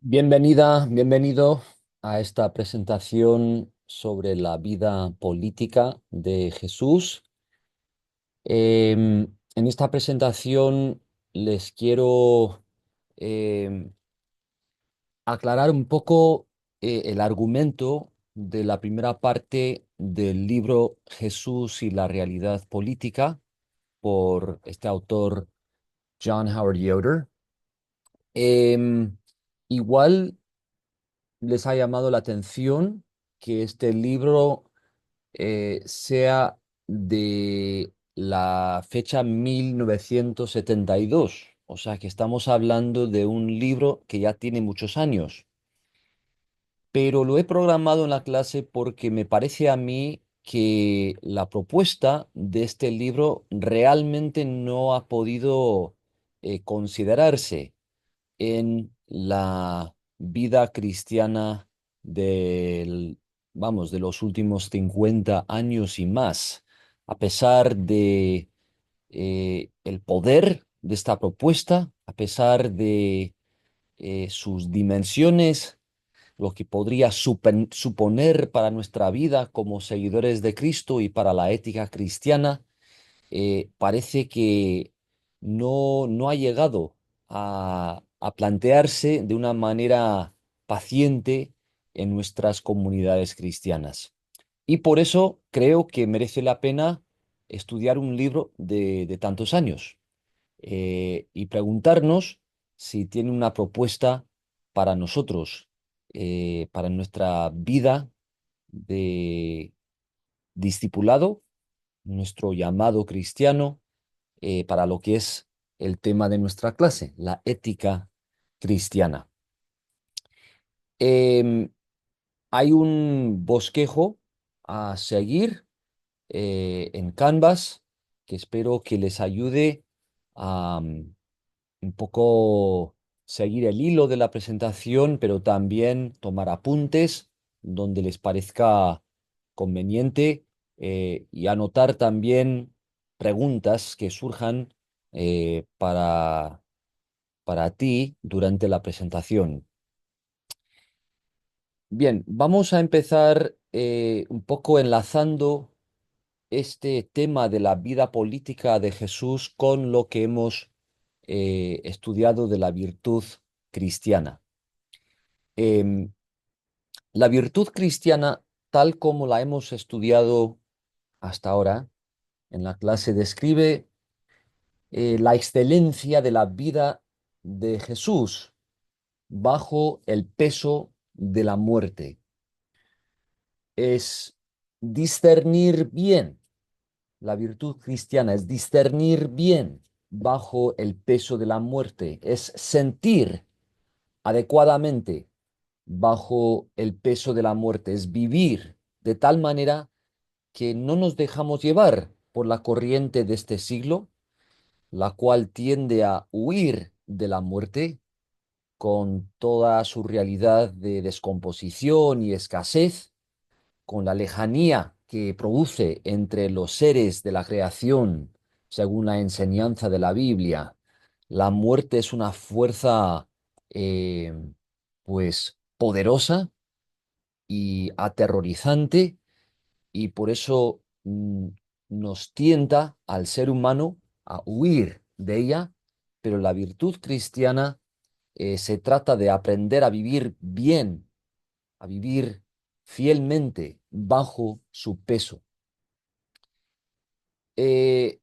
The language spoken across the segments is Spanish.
Bienvenida, bienvenido a esta presentación sobre la vida política de Jesús. En esta presentación les quiero em, aclarar un poco el argumento de la primera parte del libro Jesús y la realidad política por este autor John Howard Yoder. Em, Igual les ha llamado la atención que este libro sea de la fecha 1972. O sea que estamos hablando de un libro que ya tiene muchos años. Pero lo he programado en la clase porque me parece a mí que la propuesta de este libro realmente no ha podido considerarse en la vida cristiana del, vamos, de los últimos 50 años y más, a pesar de el poder de esta propuesta, a pesar de sus dimensiones, lo que podría suponer para nuestra vida como seguidores de Cristo y para la ética cristiana. Parece que no ha llegado a plantearse de una manera paciente en nuestras comunidades cristianas. Y por eso creo que merece la pena estudiar un libro de tantos años y preguntarnos si tiene una propuesta para nosotros, para nuestra vida de discipulado, nuestro llamado cristiano, para lo que es el tema de nuestra clase, la ética cristiana. Em, Hay un bosquejo a seguir en Canvas que espero que les ayude a un poco seguir el hilo de la presentación, pero también tomar apuntes donde les parezca conveniente y anotar también preguntas que surjan para ti durante la presentación. Bien, vamos a empezar un poco enlazando este tema de la vida política de Jesús con lo que hemos estudiado de la virtud cristiana. Em, la virtud cristiana, tal como la hemos estudiado hasta ahora en la clase, describe la excelencia de la vida de Jesús bajo el peso de la muerte. Es discernir bien. La virtud cristiana es discernir bien bajo el peso de la muerte, es sentir adecuadamente bajo el peso de la muerte, es vivir de tal manera que no nos dejamos llevar por la corriente de este siglo, la cual tiende a huir de la muerte con toda su realidad de descomposición y escasez, con la lejanía que produce entre los seres de la creación, según la enseñanza de la Biblia. La muerte es una fuerza, eh, pues, poderosa y aterrorizante, y por eso nos tienta al ser humano a huir de ella, pero la virtud cristiana se trata de aprender a vivir bien, a vivir fielmente bajo su peso. Eh,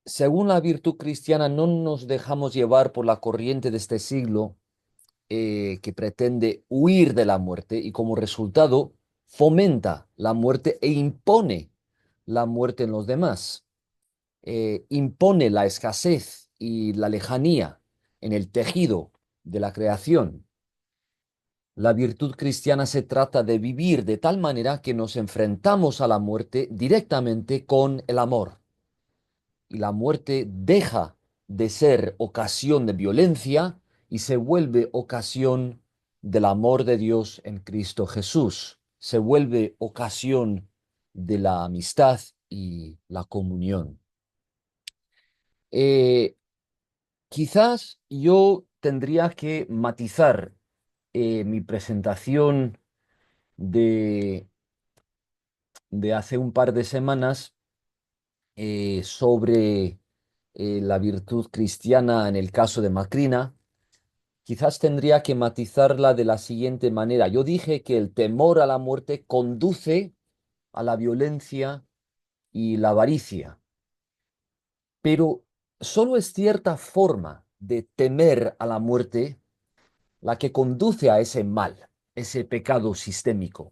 Según la virtud cristiana, no nos dejamos llevar por la corriente de este siglo que pretende huir de la muerte y como resultado fomenta la muerte e impone la muerte en los demás. Impone la escasez y la lejanía en el tejido de la creación. La virtud cristiana se trata de vivir de tal manera que nos enfrentamos a la muerte directamente con el amor. Y la muerte deja de ser ocasión de violencia y se vuelve ocasión del amor de Dios en Cristo Jesús. Se vuelve ocasión de la amistad y la comunión. Eh, Quizás yo tendría que matizar mi presentación de, de hace un par de semanas sobre la virtud cristiana en el caso de Macrina, quizás tendría que matizarla de la siguiente manera. Yo dije que el temor a la muerte conduce a la violencia y la avaricia, pero solo es cierta forma de temer a la muerte la que conduce a ese mal, ese pecado sistémico.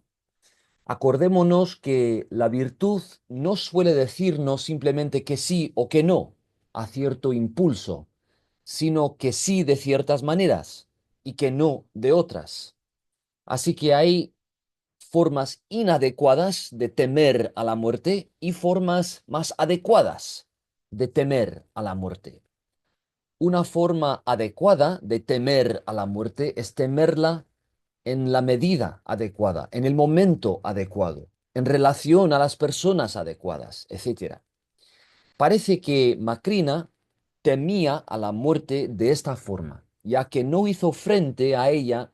Acordémonos que la virtud no suele decirnos simplemente que sí o que no a cierto impulso, sino que sí de ciertas maneras y que no de otras. Así que hay formas inadecuadas de temer a la muerte y formas más adecuadas de temer a la muerte. Una forma adecuada de temer a la muerte es temerla en la medida adecuada, en el momento adecuado, en relación a las personas adecuadas, etcétera. Parece que Macrina temía a la muerte de esta forma, ya que no hizo frente a ella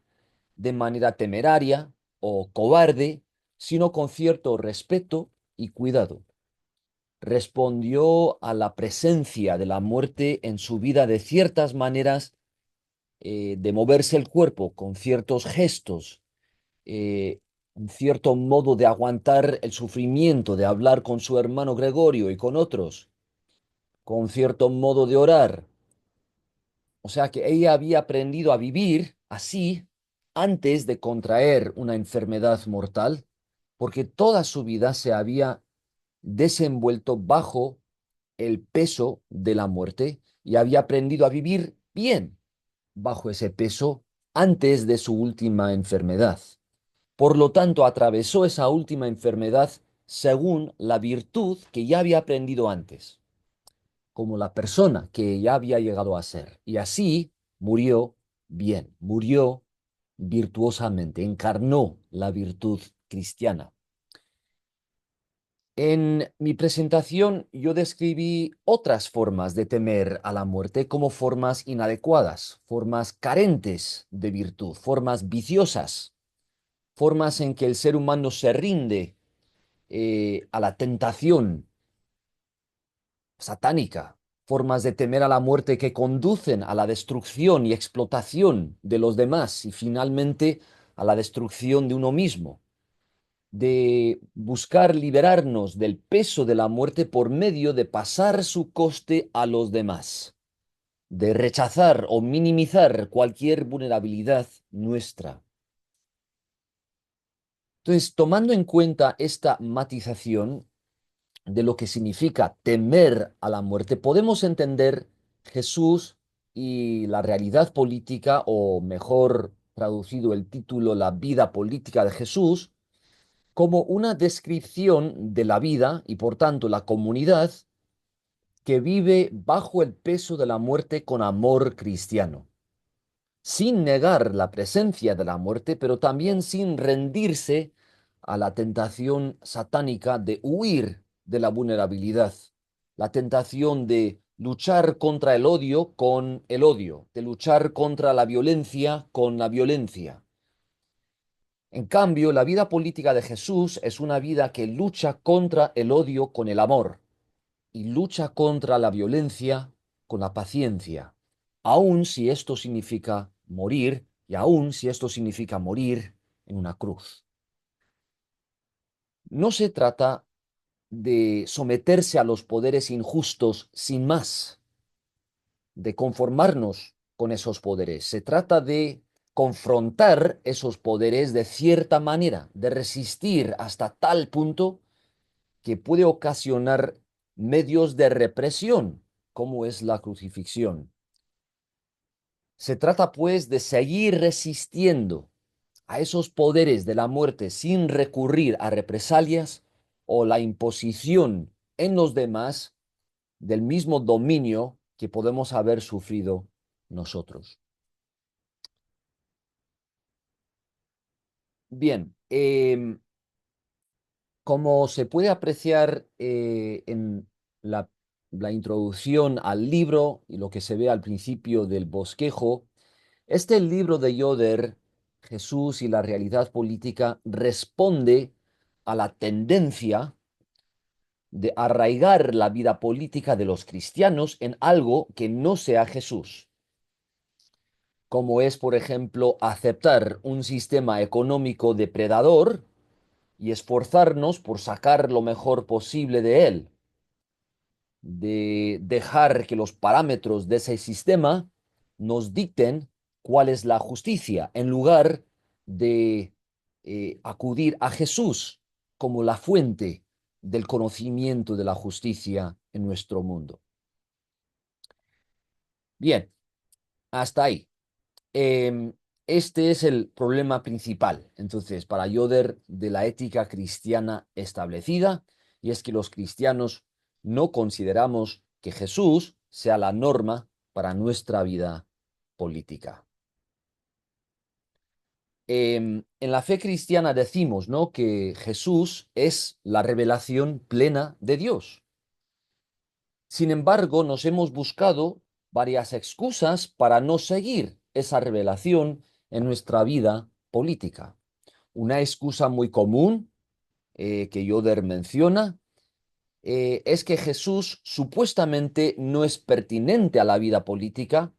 de manera temeraria o cobarde, sino con cierto respeto y cuidado. Respondió a la presencia de la muerte en su vida de ciertas maneras de moverse el cuerpo, con ciertos gestos, un cierto modo de aguantar el sufrimiento, de hablar con su hermano Gregorio y con otros, con cierto modo de orar. O sea que ella había aprendido a vivir así antes de contraer una enfermedad mortal, porque toda su vida se había desenvuelto bajo el peso de la muerte y había aprendido a vivir bien bajo ese peso antes de su última enfermedad. Por lo tanto, atravesó esa última enfermedad según la virtud que ya había aprendido antes, como la persona que ya había llegado a ser. Y así murió bien, murió virtuosamente, encarnó la virtud cristiana. En mi presentación yo describí otras formas de temer a la muerte como formas inadecuadas, formas carentes de virtud, formas viciosas, formas en que el ser humano se rinde a la tentación satánica, formas de temer a la muerte que conducen a la destrucción y explotación de los demás y finalmente a la destrucción de uno mismo, de buscar liberarnos del peso de la muerte por medio de pasar su coste a los demás, de rechazar o minimizar cualquier vulnerabilidad nuestra. Entonces, tomando en cuenta esta matización de lo que significa temer a la muerte, podemos entender Jesús y la realidad política, o mejor traducido el título, la vida política de Jesús, como una descripción de la vida y por tanto la comunidad que vive bajo el peso de la muerte con amor cristiano, sin negar la presencia de la muerte, pero también sin rendirse a la tentación satánica de huir de la vulnerabilidad, la tentación de luchar contra el odio con el odio, de luchar contra la violencia con la violencia. En cambio, la vida política de Jesús es una vida que lucha contra el odio con el amor y lucha contra la violencia con la paciencia, aun si esto significa morir y aun si esto significa morir en una cruz. No se trata de someterse a los poderes injustos sin más, de conformarnos con esos poderes. Se trata de confrontar esos poderes de cierta manera, de resistir hasta tal punto que puede ocasionar medios de represión, como es la crucifixión. Se trata pues de seguir resistiendo a esos poderes de la muerte sin recurrir a represalias o la imposición en los demás del mismo dominio que podemos haber sufrido nosotros. Bien, como se puede apreciar en la, la introducción al libro y lo que se ve al principio del bosquejo, este libro de Yoder Jesús y la realidad política responde a la tendencia de arraigar la vida política de los cristianos en algo que no sea Jesús, como es, por ejemplo, aceptar un sistema económico depredador y esforzarnos por sacar lo mejor posible de él, de dejar que los parámetros de ese sistema nos dicten cuál es la justicia, en lugar de acudir a Jesús como la fuente del conocimiento de la justicia en nuestro mundo. Bien, hasta ahí. Em, este es el problema principal, entonces, para Yoder de la ética cristiana establecida, y es que los cristianos no consideramos que Jesús sea la norma para nuestra vida política. En la fe cristiana decimos, ¿no?, que Jesús es la revelación plena de Dios. Sin embargo, nos hemos buscado varias excusas para no seguir esa revelación en nuestra vida política. Una excusa muy común que Yoder menciona es que Jesús supuestamente no es pertinente a la vida política,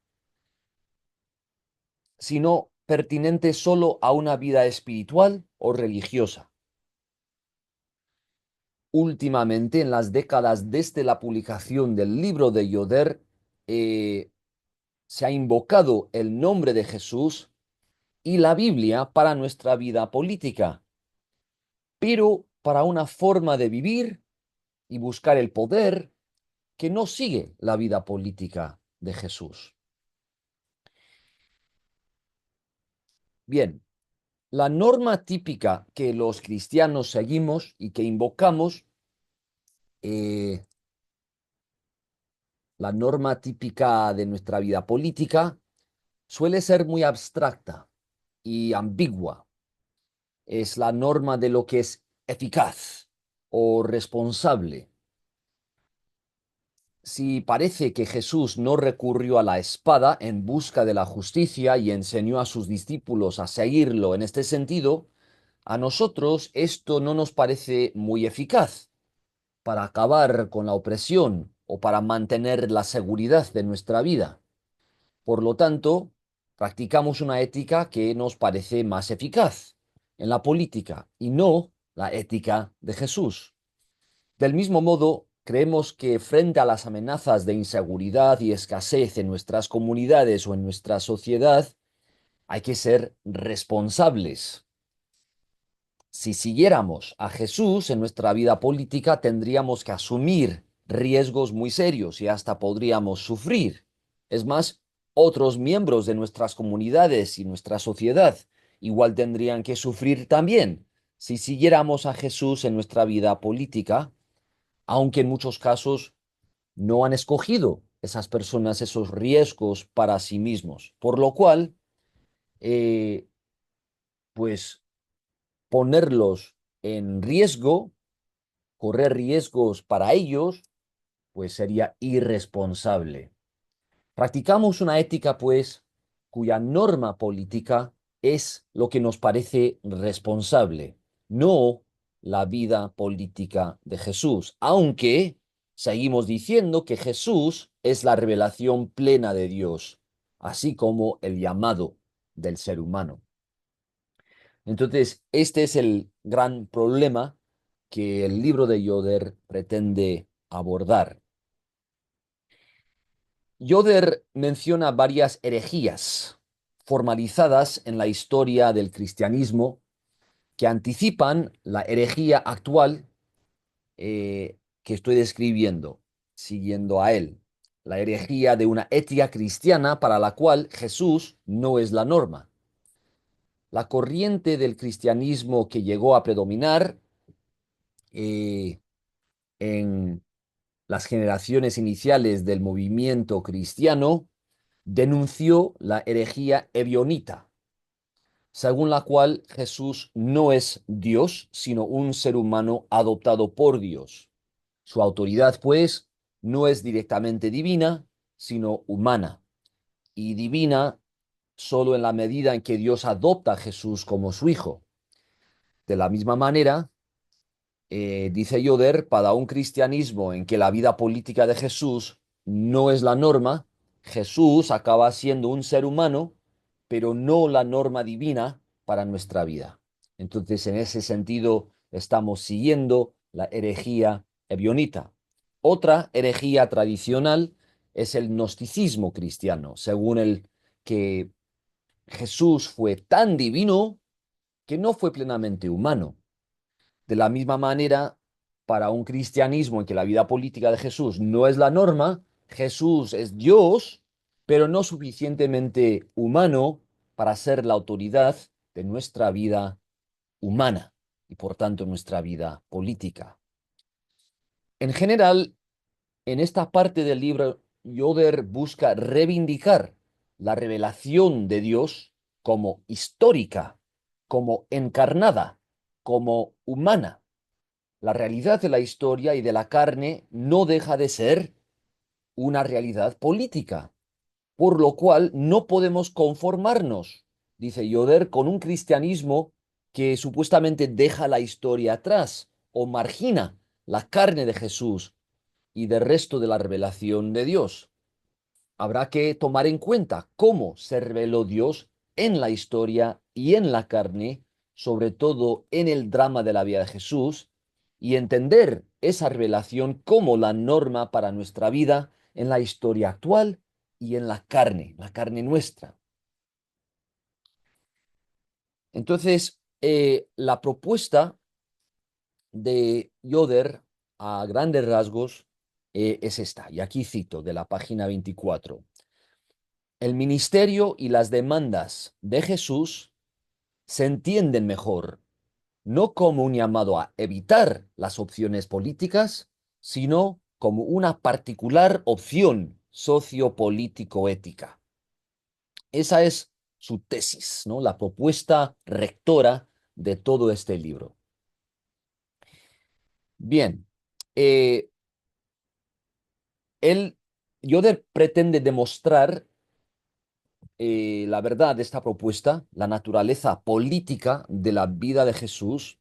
sino pertinente solo a una vida espiritual o religiosa. Últimamente, en las décadas desde la publicación del libro de Yoder, se ha invocado el nombre de Jesús y la Biblia para nuestra vida política, pero para una forma de vivir y buscar el poder que no sigue la vida política de Jesús. Bien, la norma típica que los cristianos seguimos y que invocamos, eh, la norma típica de nuestra vida política, suele ser muy abstracta y ambigua. Es la norma de lo que es eficaz o responsable. Si parece que Jesús no recurrió a la espada en busca de la justicia y enseñó a sus discípulos a seguirlo en este sentido, a nosotros esto no nos parece muy eficaz para acabar con la opresión o para mantener la seguridad de nuestra vida. Por lo tanto, practicamos una ética que nos parece más eficaz en la política y no la ética de Jesús. Del mismo modo, creemos que frente a las amenazas de inseguridad y escasez en nuestras comunidades o en nuestra sociedad, hay que ser responsables. Si siguiéramos a Jesús en nuestra vida política, tendríamos que asumir riesgos muy serios y hasta podríamos sufrir. Es más, otros miembros de nuestras comunidades y nuestra sociedad igual tendrían que sufrir también si siguiéramos a Jesús en nuestra vida política, aunque en muchos casos no han escogido esas personas esos riesgos para sí mismos. Por lo cual, eh, pues ponerlos en riesgo, correr riesgos para ellos, pues sería irresponsable. Practicamos una ética, pues, cuya norma política es lo que nos parece responsable, no la vida política de Jesús, aunque seguimos diciendo que Jesús es la revelación plena de Dios, así como el llamado del ser humano. Entonces, este es el gran problema que el libro de Yoder pretende abordar. Yoder menciona varias herejías formalizadas en la historia del cristianismo que anticipan la herejía actual que estoy describiendo, siguiendo a él. La herejía de una ética cristiana para la cual Jesús no es la norma. La corriente del cristianismo que llegó a predominar eh, en las generaciones iniciales del movimiento cristiano denunció la herejía ebionita, según la cual Jesús no es Dios, sino un ser humano adoptado por Dios. Su autoridad, pues, no es directamente divina, sino humana. Y divina solo en la medida en que Dios adopta a Jesús como su hijo. De la misma manera, dice Yoder, para un cristianismo en que la vida política de Jesús no es la norma, Jesús acaba siendo un ser humano, pero no la norma divina para nuestra vida. Entonces, en ese sentido, estamos siguiendo la herejía ebionita. Otra herejía tradicional es el gnosticismo cristiano, según el que Jesús fue tan divino que no fue plenamente humano. De la misma manera, para un cristianismo en que la vida política de Jesús no es la norma, Jesús es Dios, pero no suficientemente humano para ser la autoridad de nuestra vida humana y por tanto nuestra vida política. En general, en esta parte del libro, Yoder busca reivindicar la revelación de Dios como histórica, como encarnada, como humana. La realidad de la historia y de la carne no deja de ser una realidad política, por lo cual no podemos conformarnos, dice Yoder, con un cristianismo que supuestamente deja la historia atrás o margina la carne de Jesús y del resto de la revelación de Dios. Habrá que tomar en cuenta cómo se reveló Dios en la historia y en la carne, sobre todo en el drama de la vida de Jesús, y entender esa revelación como la norma para nuestra vida en la historia actual y en la carne nuestra. Entonces, la propuesta de Yoder a grandes rasgos es esta, y aquí cito de la página 24. El ministerio y las demandas de Jesús se entienden mejor, no como un llamado a evitar las opciones políticas, sino como una particular opción sociopolítico-ética. Esa es su tesis, ¿no? La propuesta rectora de todo este libro. Bien, eh, él, Yoder pretende demostrar la verdad de esta propuesta, la naturaleza política de la vida de Jesús,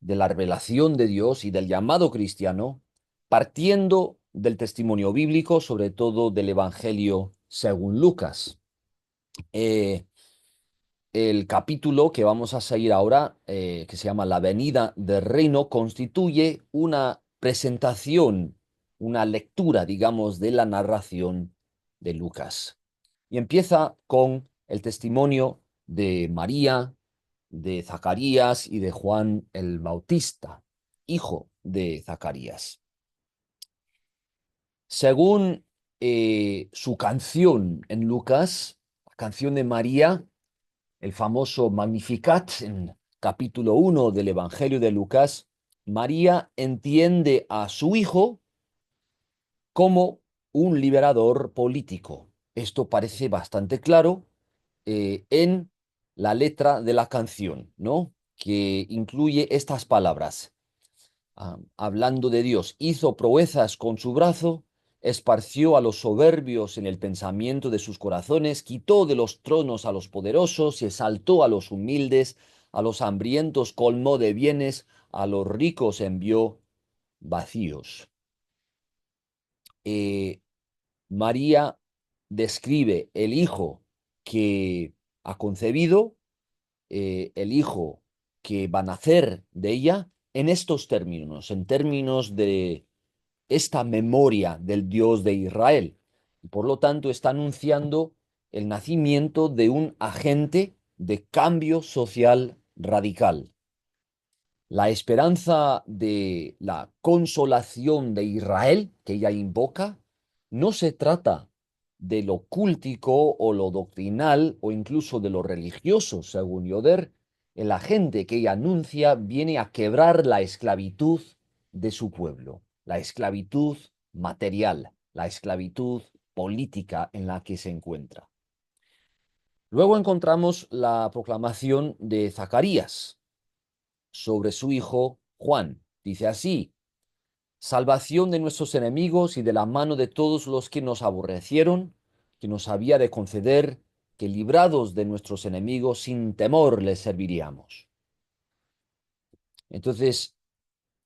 de la revelación de Dios y del llamado cristiano, partiendo del testimonio bíblico, sobre todo del Evangelio según Lucas. Eh, el capítulo que vamos a seguir ahora, que se llama La venida del reino, constituye una presentación, una lectura, digamos, de la narración de Lucas. Y empieza con el testimonio de María, de Zacarías y de Juan el Bautista, hijo de Zacarías. Según su canción en Lucas, la canción de María, el famoso Magnificat en capítulo 1 del Evangelio de Lucas, María entiende a su hijo como un liberador político. Esto parece bastante claro en la letra de la canción, ¿no? Que incluye estas palabras. Hablando de Dios, hizo proezas con su brazo, esparció a los soberbios en el pensamiento de sus corazones, quitó de los tronos a los poderosos y exaltó a los humildes, a los hambrientos colmó de bienes, a los ricos envió vacíos. Eh, María describe el hijo que ha concebido, el hijo que va a nacer de ella, en estos términos, en términos de esta memoria del Dios de Israel. Y por lo tanto está anunciando el nacimiento de un agente de cambio social radical. La esperanza de la consolación de Israel que ella invoca no se trata de lo cúltico o lo doctrinal o incluso de lo religioso, según Yoder. El agente que ella anuncia viene a quebrar la esclavitud de su pueblo, la esclavitud material, la esclavitud política en la que se encuentra. Luego encontramos la proclamación de Zacarías sobre su hijo Juan. Dice así: salvación de nuestros enemigos y de la mano de todos los que nos aborrecieron, que nos había de conceder que librados de nuestros enemigos sin temor les serviríamos. Entonces,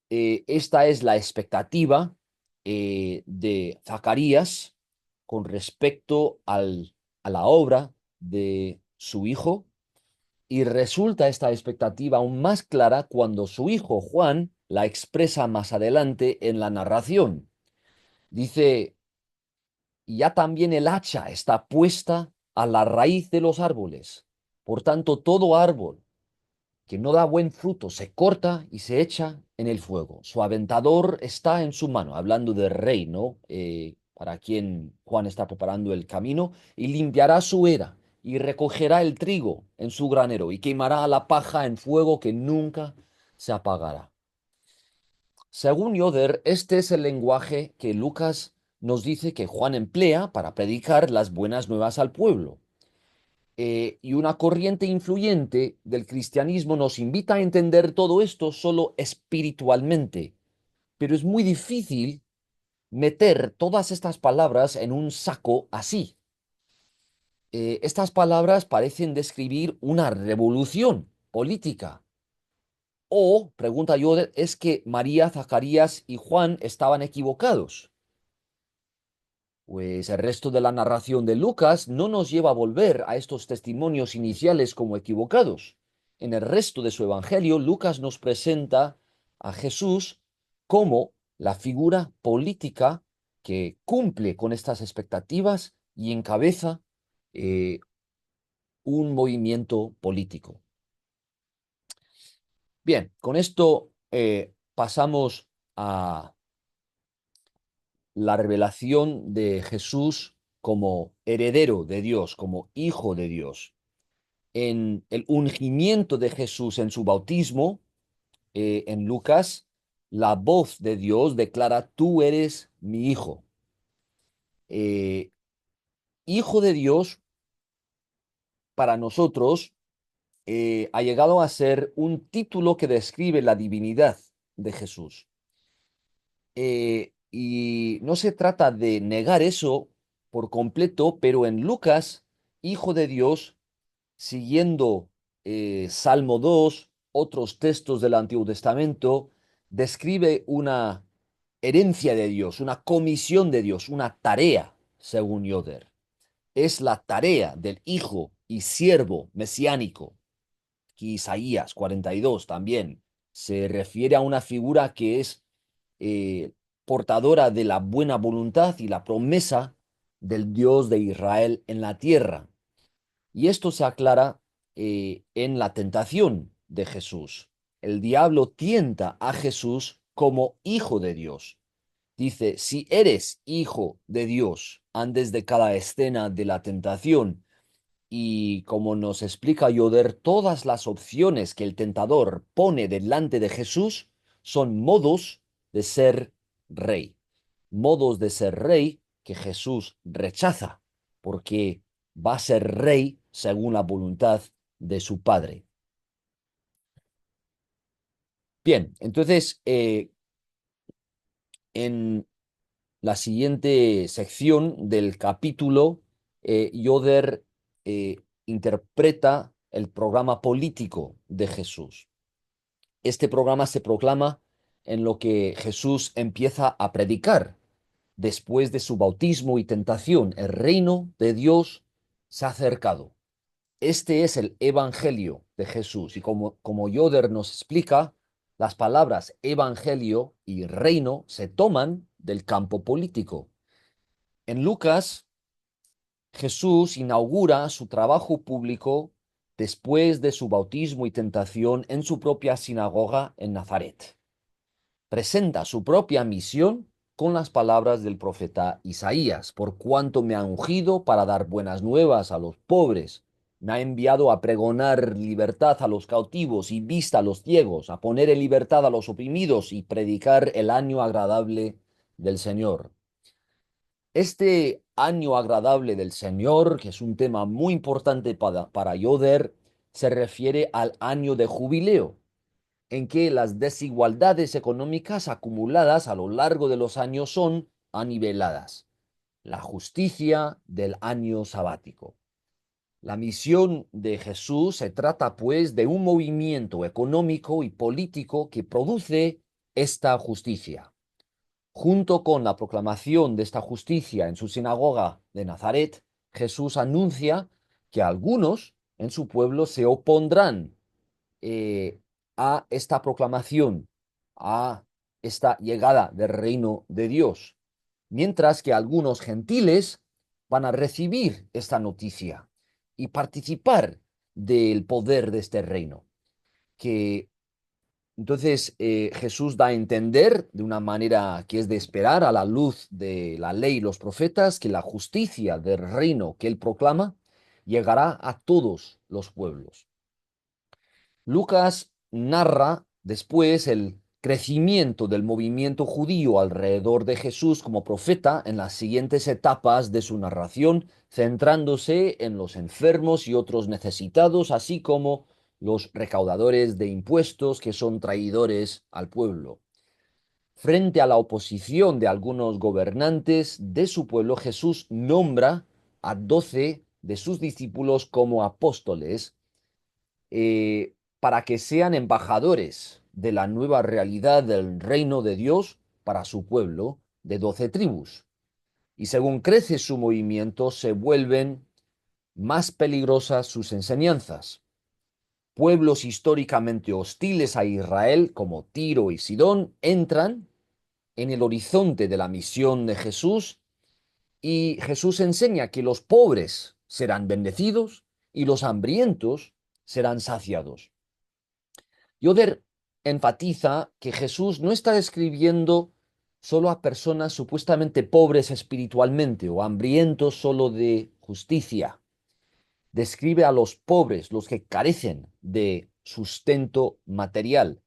esta es la expectativa de Zacarías con respecto a la obra de su hijo, y resulta esta expectativa aún más clara cuando su hijo Juan la expresa más adelante en la narración. Dice, ya también el hacha está puesta a la raíz de los árboles. Por tanto, todo árbol que no da buen fruto se corta y se echa en el fuego. Su aventador está en su mano, hablando del rey, ¿no? Para quien Juan está preparando el camino, y limpiará su era y recogerá el trigo en su granero y quemará la paja en fuego que nunca se apagará. Según Yoder, este es el lenguaje que Lucas nos dice que Juan emplea para predicar las buenas nuevas al pueblo. Y una corriente influyente del cristianismo nos invita a entender todo esto solo espiritualmente, pero es muy difícil meter todas estas palabras en un saco así. Estas palabras parecen describir una revolución política. O, pregunta yo, ¿es que María, Zacarías y Juan estaban equivocados? Pues el resto de la narración de Lucas no nos lleva a volver a estos testimonios iniciales como equivocados. En el resto de su evangelio, Lucas nos presenta a Jesús como la figura política que cumple con estas expectativas y encabeza eh, un movimiento político. Bien, con esto pasamos a la revelación de Jesús como heredero de Dios, como hijo de Dios. En el ungimiento de Jesús en su bautismo, en Lucas, la voz de Dios declara, tú eres mi hijo. Eh, Hijo de Dios, para nosotros, ha llegado a ser un título que describe la divinidad de Jesús. Y no se trata de negar eso por completo, pero en Lucas, Hijo de Dios, siguiendo Salmo 2, otros textos del Antiguo Testamento, describe una herencia de Dios, una comisión de Dios, una tarea, según Yoder. Es la tarea del Hijo y siervo mesiánico, que Isaías 42 también se refiere a una figura que es eh, portadora de la buena voluntad y la promesa del Dios de Israel en la tierra. Y esto se aclara en la tentación de Jesús. El diablo tienta a Jesús como hijo de Dios. Dice, si eres hijo de Dios, antes de cada escena de la tentación, y como nos explica Yoder, todas las opciones que el tentador pone delante de Jesús son modos de ser rey. Modos de ser rey que Jesús rechaza, porque va a ser rey según la voluntad de su Padre. Bien, entonces, en la siguiente sección del capítulo, Yoder interpreta el programa político de Jesús. Este programa se proclama en lo que Jesús empieza a predicar después de su bautismo y tentación. El reino de Dios se ha acercado. Este es el evangelio de Jesús. Y como Yoder nos explica, las palabras evangelio y reino se toman del campo político. En Lucas, Jesús inaugura su trabajo público después de su bautismo y tentación en su propia sinagoga en Nazaret. Presenta su propia misión con las palabras del profeta Isaías: por cuanto me ha ungido para dar buenas nuevas a los pobres, me ha enviado a pregonar libertad a los cautivos y vista a los ciegos, a poner en libertad a los oprimidos y predicar el año agradable del Señor. Este año agradable del Señor, que es un tema muy importante para Yoder, se refiere al año de jubileo, en que las desigualdades económicas acumuladas a lo largo de los años son aniveladas. La justicia del año sabático. La misión de Jesús se trata, pues, de un movimiento económico y político que produce esta justicia. Junto con la proclamación de esta justicia en su sinagoga de Nazaret, Jesús anuncia que algunos en su pueblo se opondrán eh, a esta proclamación, a esta llegada del reino de Dios, mientras que algunos gentiles van a recibir esta noticia y participar del poder de este reino. Que entonces Jesús da a entender de una manera que es de esperar a la luz de la ley y los profetas que la justicia del reino que él proclama llegará a todos los pueblos. Lucas narra después el crecimiento del movimiento judío alrededor de Jesús como profeta en las siguientes etapas de su narración, centrándose en los enfermos y otros necesitados, así como los recaudadores de impuestos que son traidores al pueblo. Frente a la oposición de algunos gobernantes de su pueblo, Jesús nombra a 12 de sus discípulos como apóstoles para que sean embajadores de la nueva realidad del reino de Dios para su pueblo de 12 tribus. Y según crece su movimiento, se vuelven más peligrosas sus enseñanzas. Pueblos históricamente hostiles a Israel, como Tiro y Sidón, entran en el horizonte de la misión de Jesús y Jesús enseña que los pobres serán bendecidos y los hambrientos serán saciados. Yoder enfatiza que Jesús no está describiendo solo a personas supuestamente pobres espiritualmente o hambrientos solo de justicia. Describe a los pobres, los que carecen de sustento material.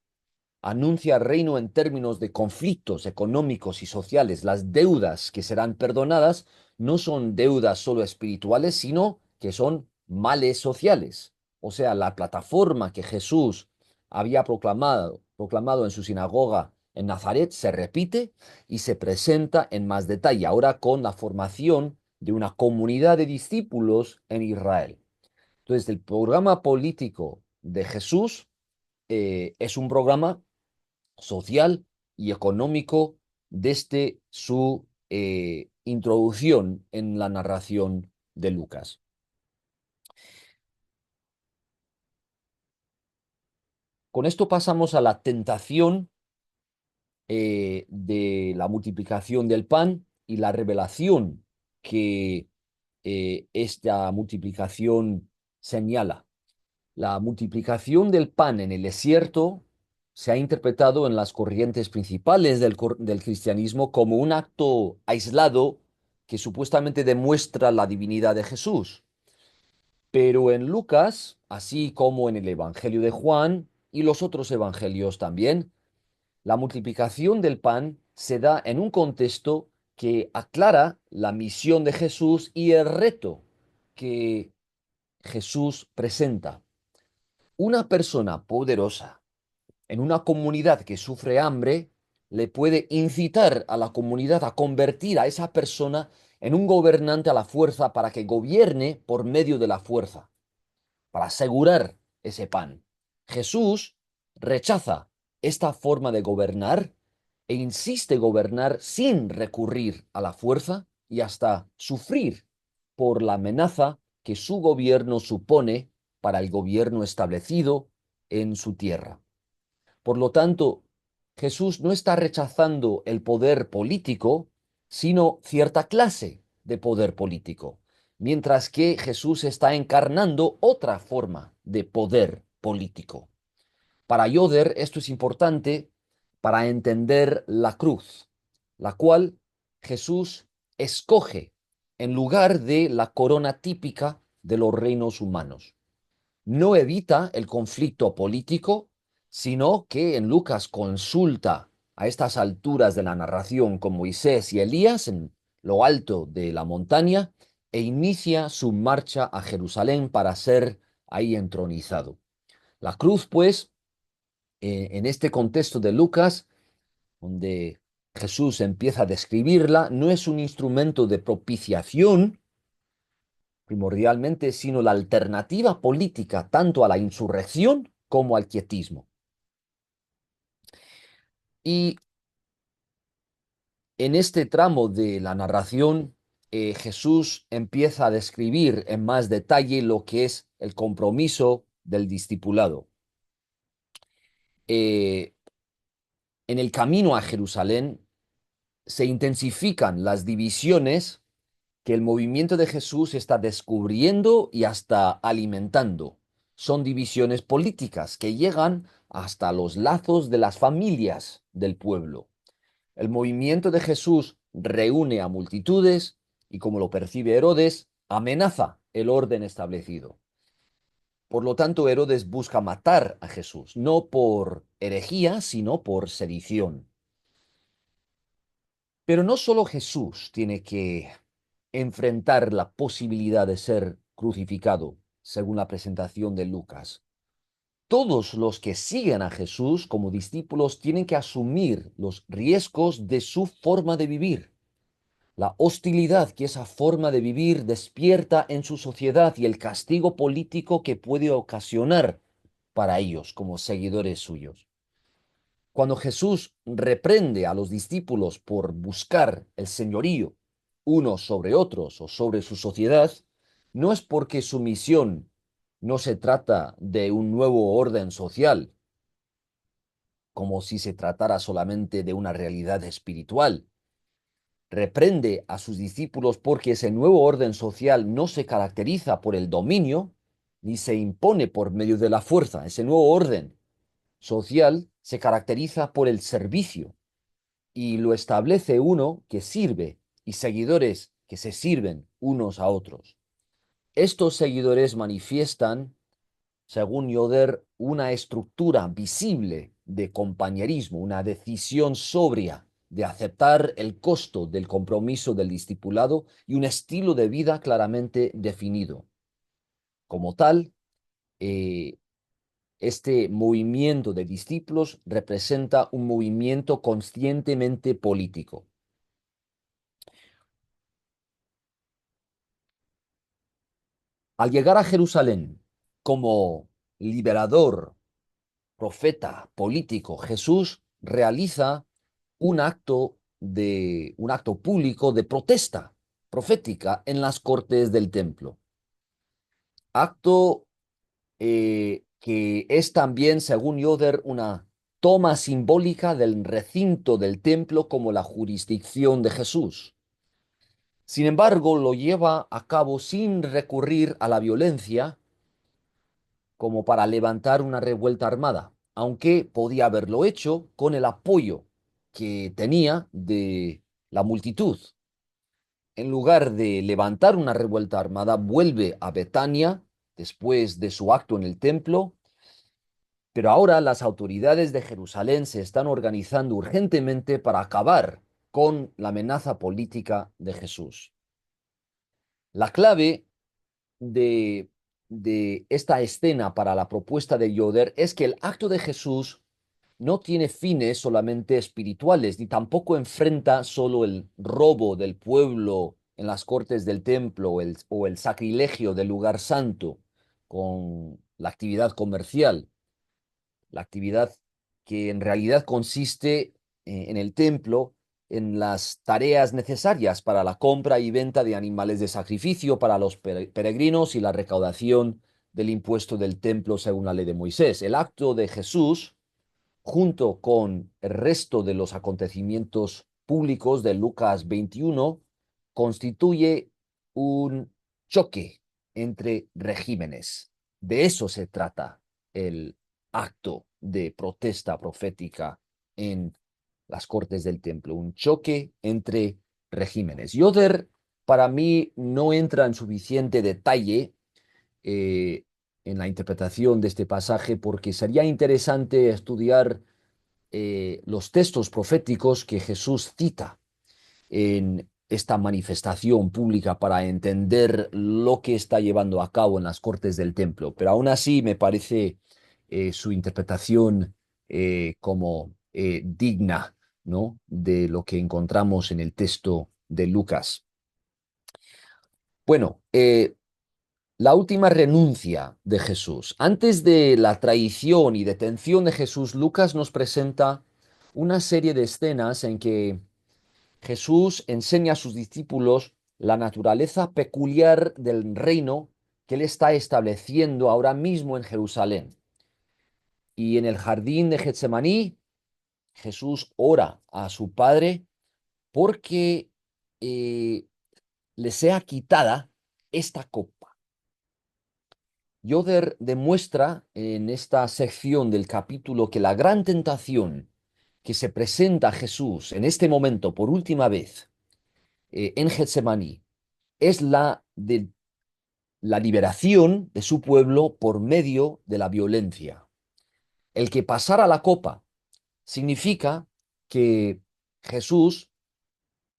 Anuncia el reino en términos de conflictos económicos y sociales. Las deudas que serán perdonadas no son deudas solo espirituales, sino que son males sociales. O sea, la plataforma que Jesús había proclamado en su sinagoga en Nazaret se repite y se presenta en más detalle, ahora con la formación de una comunidad de discípulos en Israel. Entonces, el programa político de Jesús es un programa social y económico desde su introducción en la narración de Lucas. Con esto pasamos a la tentación de la multiplicación del pan y la revelación que esta multiplicación señala. La multiplicación del pan en el desierto se ha interpretado en las corrientes principales del cristianismo como un acto aislado que supuestamente demuestra la divinidad de Jesús. Pero en Lucas, así como en el Evangelio de Juan y los otros evangelios también, la multiplicación del pan se da en un contexto que aclara la misión de Jesús y el reto que Jesús presenta. Una persona poderosa en una comunidad que sufre hambre le puede incitar a la comunidad a convertir a esa persona en un gobernante a la fuerza para que gobierne por medio de la fuerza, para asegurar ese pan. Jesús rechaza esta forma de gobernar e insiste gobernar sin recurrir a la fuerza y hasta sufrir por la amenaza que su gobierno supone para el gobierno establecido en su tierra. Por lo tanto, Jesús no está rechazando el poder político, sino cierta clase de poder político, mientras que Jesús está encarnando otra forma de poder político. Para Yoder esto es importante para entender la cruz, la cual Jesús escoge en lugar de la corona típica de los reinos humanos. No evita el conflicto político, sino que en Lucas consulta a estas alturas de la narración con Moisés y Elías en lo alto de la montaña e inicia su marcha a Jerusalén para ser ahí entronizado. La cruz, pues, en este contexto de Lucas, donde Jesús empieza a describirla, no es un instrumento de propiciación, primordialmente, sino la alternativa política tanto a la insurrección como al quietismo. Y en este tramo de la narración, Jesús empieza a describir en más detalle lo que es el compromiso del discipulado. Eh, en el camino a Jerusalén se intensifican las divisiones que el movimiento de Jesús está descubriendo y hasta alimentando. Son divisiones políticas que llegan hasta los lazos de las familias del pueblo. El movimiento de Jesús reúne a multitudes y, como lo percibe Herodes, amenaza el orden establecido. Por lo tanto, Herodes busca matar a Jesús, no por herejía, sino por sedición. Pero no solo Jesús tiene que enfrentar la posibilidad de ser crucificado, según la presentación de Lucas. Todos los que siguen a Jesús como discípulos tienen que asumir los riesgos de su forma de vivir, la hostilidad que esa forma de vivir despierta en su sociedad y el castigo político que puede ocasionar para ellos como seguidores suyos. Cuando Jesús reprende a los discípulos por buscar el señorío unos sobre otros o sobre su sociedad, no es porque su misión no se trata de un nuevo orden social, como si se tratara solamente de una realidad espiritual. Reprende a sus discípulos porque ese nuevo orden social no se caracteriza por el dominio ni se impone por medio de la fuerza. Ese nuevo orden social se caracteriza por el servicio y lo establece uno que sirve y seguidores que se sirven unos a otros. Estos seguidores manifiestan, según Yoder, una estructura visible de compañerismo, una decisión sobria de aceptar el costo del compromiso del discipulado y un estilo de vida claramente definido. Como tal, eh, este movimiento de discípulos representa un movimiento conscientemente político. Al llegar a Jerusalén como liberador, profeta, político, Jesús realiza un acto público de protesta profética en las cortes del templo. Acto que es también, según Yoder, una toma simbólica del recinto del templo como la jurisdicción de Jesús. Sin embargo, lo lleva a cabo sin recurrir a la violencia como para levantar una revuelta armada, aunque podía haberlo hecho con el apoyo que tenía de la multitud. En lugar de levantar una revuelta armada, vuelve a Betania después de su acto en el templo, pero ahora las autoridades de Jerusalén se están organizando urgentemente para acabar con la amenaza política de Jesús. La clave de, de esta escena para la propuesta de Yoder es que el acto de Jesús no tiene fines solamente espirituales, ni tampoco enfrenta solo el robo del pueblo en las cortes del templo o el sacrilegio del lugar santo con la actividad comercial, la actividad que en realidad consiste en el templo en las tareas necesarias para la compra y venta de animales de sacrificio para los peregrinos y la recaudación del impuesto del templo según la ley de Moisés. El acto de Jesús, junto con el resto de los acontecimientos públicos de Lucas 21, constituye un choque entre regímenes. De eso se trata el acto de protesta profética en las cortes del templo, un choque entre regímenes. Yoder, para mí, no entra en suficiente detalle eh, en la interpretación de este pasaje porque sería interesante estudiar los textos proféticos que Jesús cita en esta manifestación pública para entender lo que está llevando a cabo en las cortes del templo. Pero aún así me parece su interpretación como digna, ¿no?, de lo que encontramos en el texto de Lucas. Bueno, La última renuncia de Jesús. Antes de la traición y detención de Jesús, Lucas nos presenta una serie de escenas en que Jesús enseña a sus discípulos la naturaleza peculiar del reino que él está estableciendo ahora mismo en Jerusalén. Y en el jardín de Getsemaní, Jesús ora a su Padre porque le sea quitada esta copa. Yoder demuestra en esta sección del capítulo que la gran tentación que se presenta a Jesús en este momento por última vez en Getsemaní es la de la liberación de su pueblo por medio de la violencia. El que pasara la copa significa que Jesús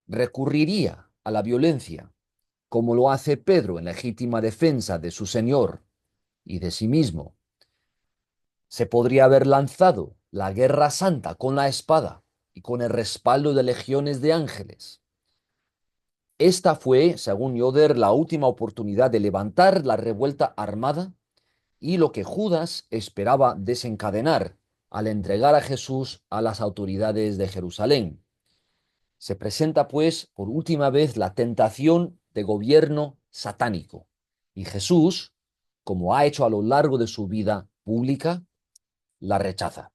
recurriría a la violencia, como lo hace Pedro en legítima defensa de su Señor y de sí mismo. Se podría haber lanzado la guerra santa con la espada y con el respaldo de legiones de ángeles. Esta fue, según Yoder, la última oportunidad de levantar la revuelta armada y lo que Judas esperaba desencadenar al entregar a Jesús a las autoridades de Jerusalén. Se presenta, pues, por última vez la tentación de gobierno satánico. Y Jesús, como ha hecho a lo largo de su vida pública, la rechaza.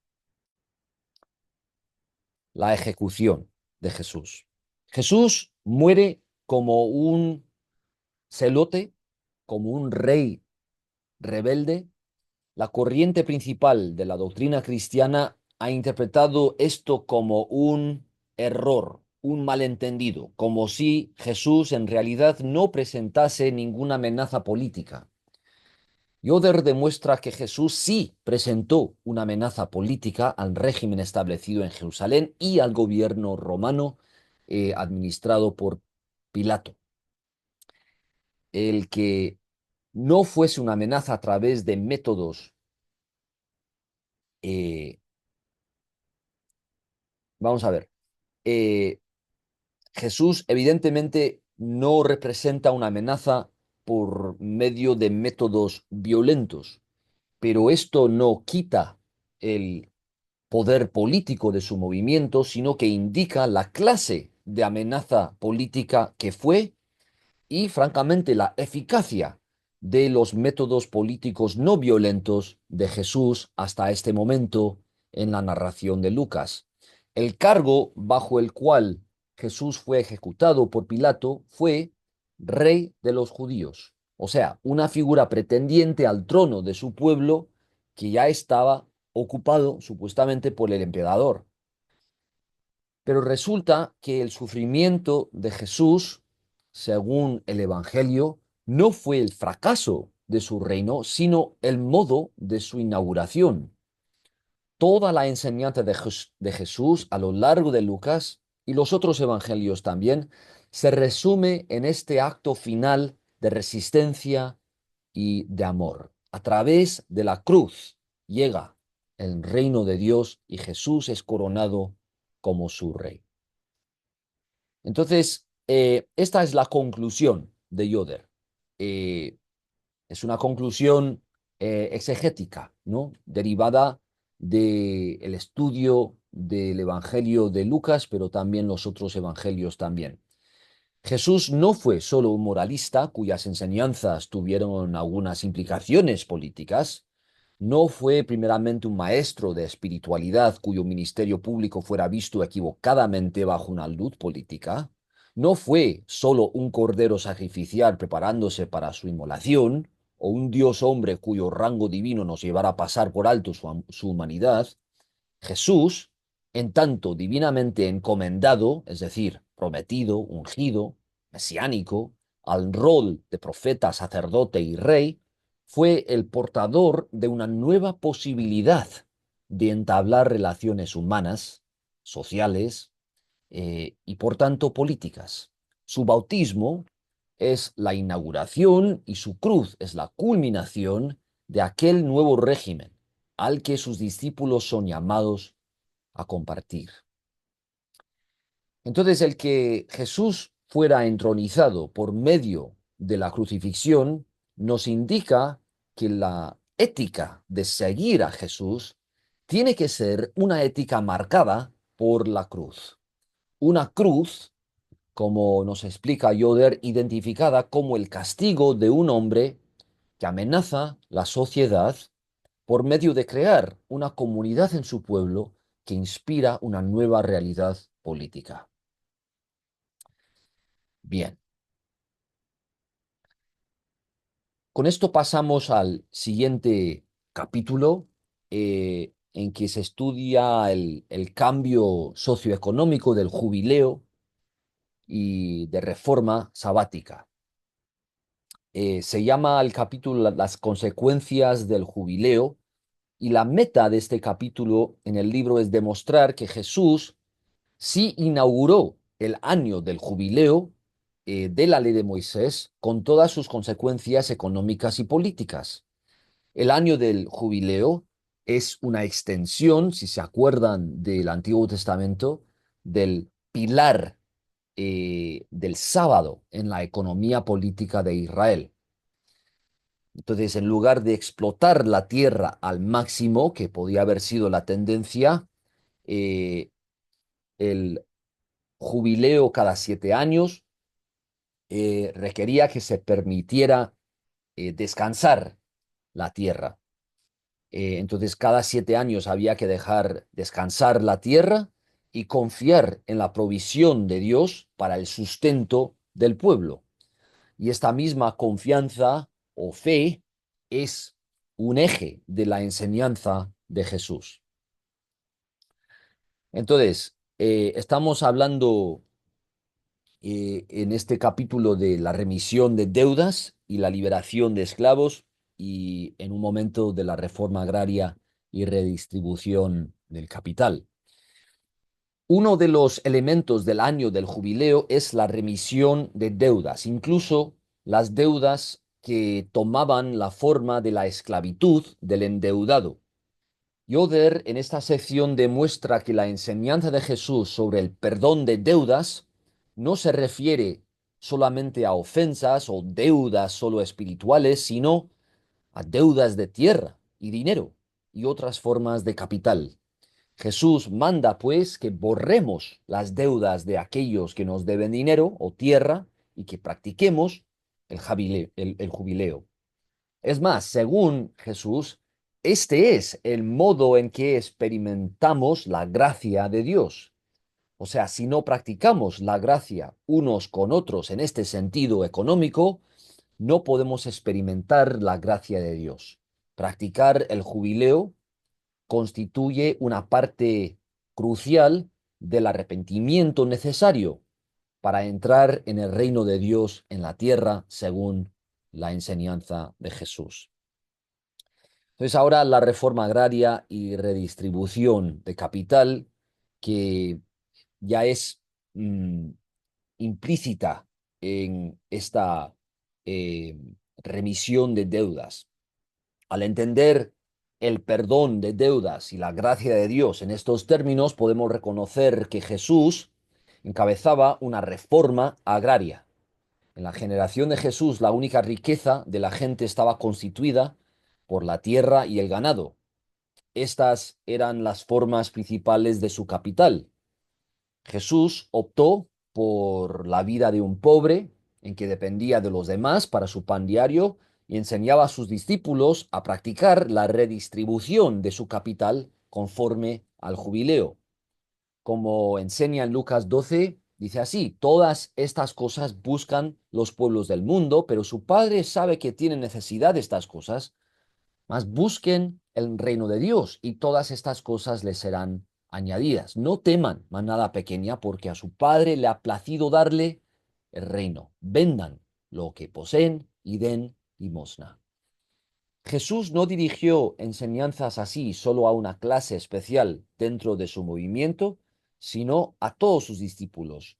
La ejecución de Jesús. Jesús muere como un celote, como un rey rebelde. La corriente principal de la doctrina cristiana ha interpretado esto como un error, un malentendido, como si Jesús en realidad no presentase ninguna amenaza política. Yoder demuestra que Jesús sí presentó una amenaza política al régimen establecido en Jerusalén y al gobierno romano administrado por Pilato. El que no fuese una amenaza a través de métodos, eh, vamos a ver, eh, Jesús evidentemente no representa una amenaza por medio de métodos violentos, pero esto no quita el poder político de su movimiento, sino que indica la clase de amenaza política que fue y, francamente, la eficacia de los métodos políticos no violentos de Jesús hasta este momento en la narración de Lucas. El cargo bajo el cual Jesús fue ejecutado por Pilato fue rey de los judíos, o sea, una figura pretendiente al trono de su pueblo que ya estaba ocupado supuestamente por el emperador. Pero resulta que el sufrimiento de Jesús, según el Evangelio, no fue el fracaso de su reino, sino el modo de su inauguración. Toda la enseñanza de Jesús a lo largo de Lucas y los otros evangelios también se resume en este acto final de resistencia y de amor. A través de la cruz llega el reino de Dios y Jesús es coronado como su rey. Entonces, esta es la conclusión de Yoder. Eh, es una conclusión exegética, ¿no? Derivada del estudio del Evangelio de Lucas, pero también los otros evangelios también. Jesús no fue solo un moralista cuyas enseñanzas tuvieron algunas implicaciones políticas, no fue primeramente un maestro de espiritualidad cuyo ministerio público fuera visto equivocadamente bajo una luz política, no fue solo un cordero sacrificial preparándose para su inmolación, o un Dios hombre cuyo rango divino nos llevara a pasar por alto su humanidad. Jesús, en tanto divinamente encomendado, es decir, prometido, ungido, mesiánico, al rol de profeta, sacerdote y rey, fue el portador de una nueva posibilidad de entablar relaciones humanas, sociales y por tanto políticas. Su bautismo es la inauguración y su cruz es la culminación de aquel nuevo régimen al que sus discípulos son llamados a compartir. Entonces, el que Jesús fuera entronizado por medio de la crucifixión nos indica que la ética de seguir a Jesús tiene que ser una ética marcada por la cruz. Una cruz, como nos explica Yoder, identificada como el castigo de un hombre que amenaza la sociedad por medio de crear una comunidad en su pueblo que inspira una nueva realidad política. Bien, con esto pasamos al siguiente capítulo en que se estudia el cambio socioeconómico del jubileo y de reforma sabática. Se llama el capítulo Las consecuencias del jubileo y la meta de este capítulo en el libro es demostrar que Jesús sí inauguró el año del jubileo de la ley de Moisés con todas sus consecuencias económicas y políticas. El año del jubileo es una extensión, si se acuerdan del Antiguo Testamento, del pilar del sábado en la economía política de Israel. Entonces, en lugar de explotar la tierra al máximo, que podía haber sido la tendencia, eh, el jubileo cada 7 años requería que se permitiera descansar la tierra. Entonces, cada 7 años había que dejar descansar la tierra y confiar en la provisión de Dios para el sustento del pueblo. Y esta misma confianza o fe es un eje de la enseñanza de Jesús. Entonces, estamos hablando en este capítulo de la remisión de deudas y la liberación de esclavos y en un momento de la reforma agraria y redistribución del capital. Uno de los elementos del año del jubileo es la remisión de deudas, incluso las deudas que tomaban la forma de la esclavitud del endeudado. Yoder en esta sección demuestra que la enseñanza de Jesús sobre el perdón de deudas no se refiere solamente a ofensas o deudas solo espirituales, sino a deudas de tierra y dinero y otras formas de capital. Jesús manda, pues, que borremos las deudas de aquellos que nos deben dinero o tierra y que practiquemos el jubileo. Es más, según Jesús, este es el modo en que experimentamos la gracia de Dios. O sea, si no practicamos la gracia unos con otros en este sentido económico, no podemos experimentar la gracia de Dios. Practicar el jubileo constituye una parte crucial del arrepentimiento necesario para entrar en el reino de Dios en la tierra según la enseñanza de Jesús. Entonces ahora la reforma agraria y redistribución de capital que ya es mm, implícita en esta eh, remisión de deudas. Al entender el perdón de deudas y la gracia de Dios en estos términos, podemos reconocer que Jesús encabezaba una reforma agraria. En la generación de Jesús, la única riqueza de la gente estaba constituida por la tierra y el ganado. Estas eran las formas principales de su capital. Jesús optó por la vida de un pobre, en que dependía de los demás para su pan diario, y enseñaba a sus discípulos a practicar la redistribución de su capital conforme al jubileo. Como enseña en Lucas 12, dice así: todas estas cosas buscan los pueblos del mundo, pero su Padre sabe que tienen necesidad de estas cosas. Mas busquen el reino de Dios y todas estas cosas les serán añadidas. No teman manada pequeña, porque a su Padre le ha placido darle el reino. Vendan lo que poseen y den limosna. Jesús no dirigió enseñanzas así solo a una clase especial dentro de su movimiento, sino a todos sus discípulos.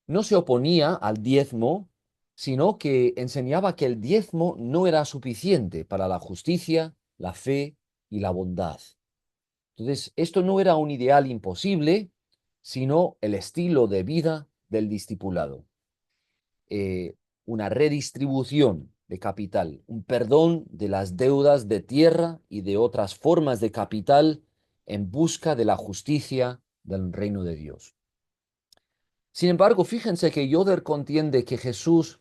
No se oponía al diezmo, sino que enseñaba que el diezmo no era suficiente para la justicia, la fe y la bondad. Entonces, esto no era un ideal imposible, sino el estilo de vida del discipulado. Eh, una redistribución de capital, un perdón de las deudas de tierra y de otras formas de capital en busca de la justicia del reino de Dios. Sin embargo, fíjense que Yoder contiende que Jesús,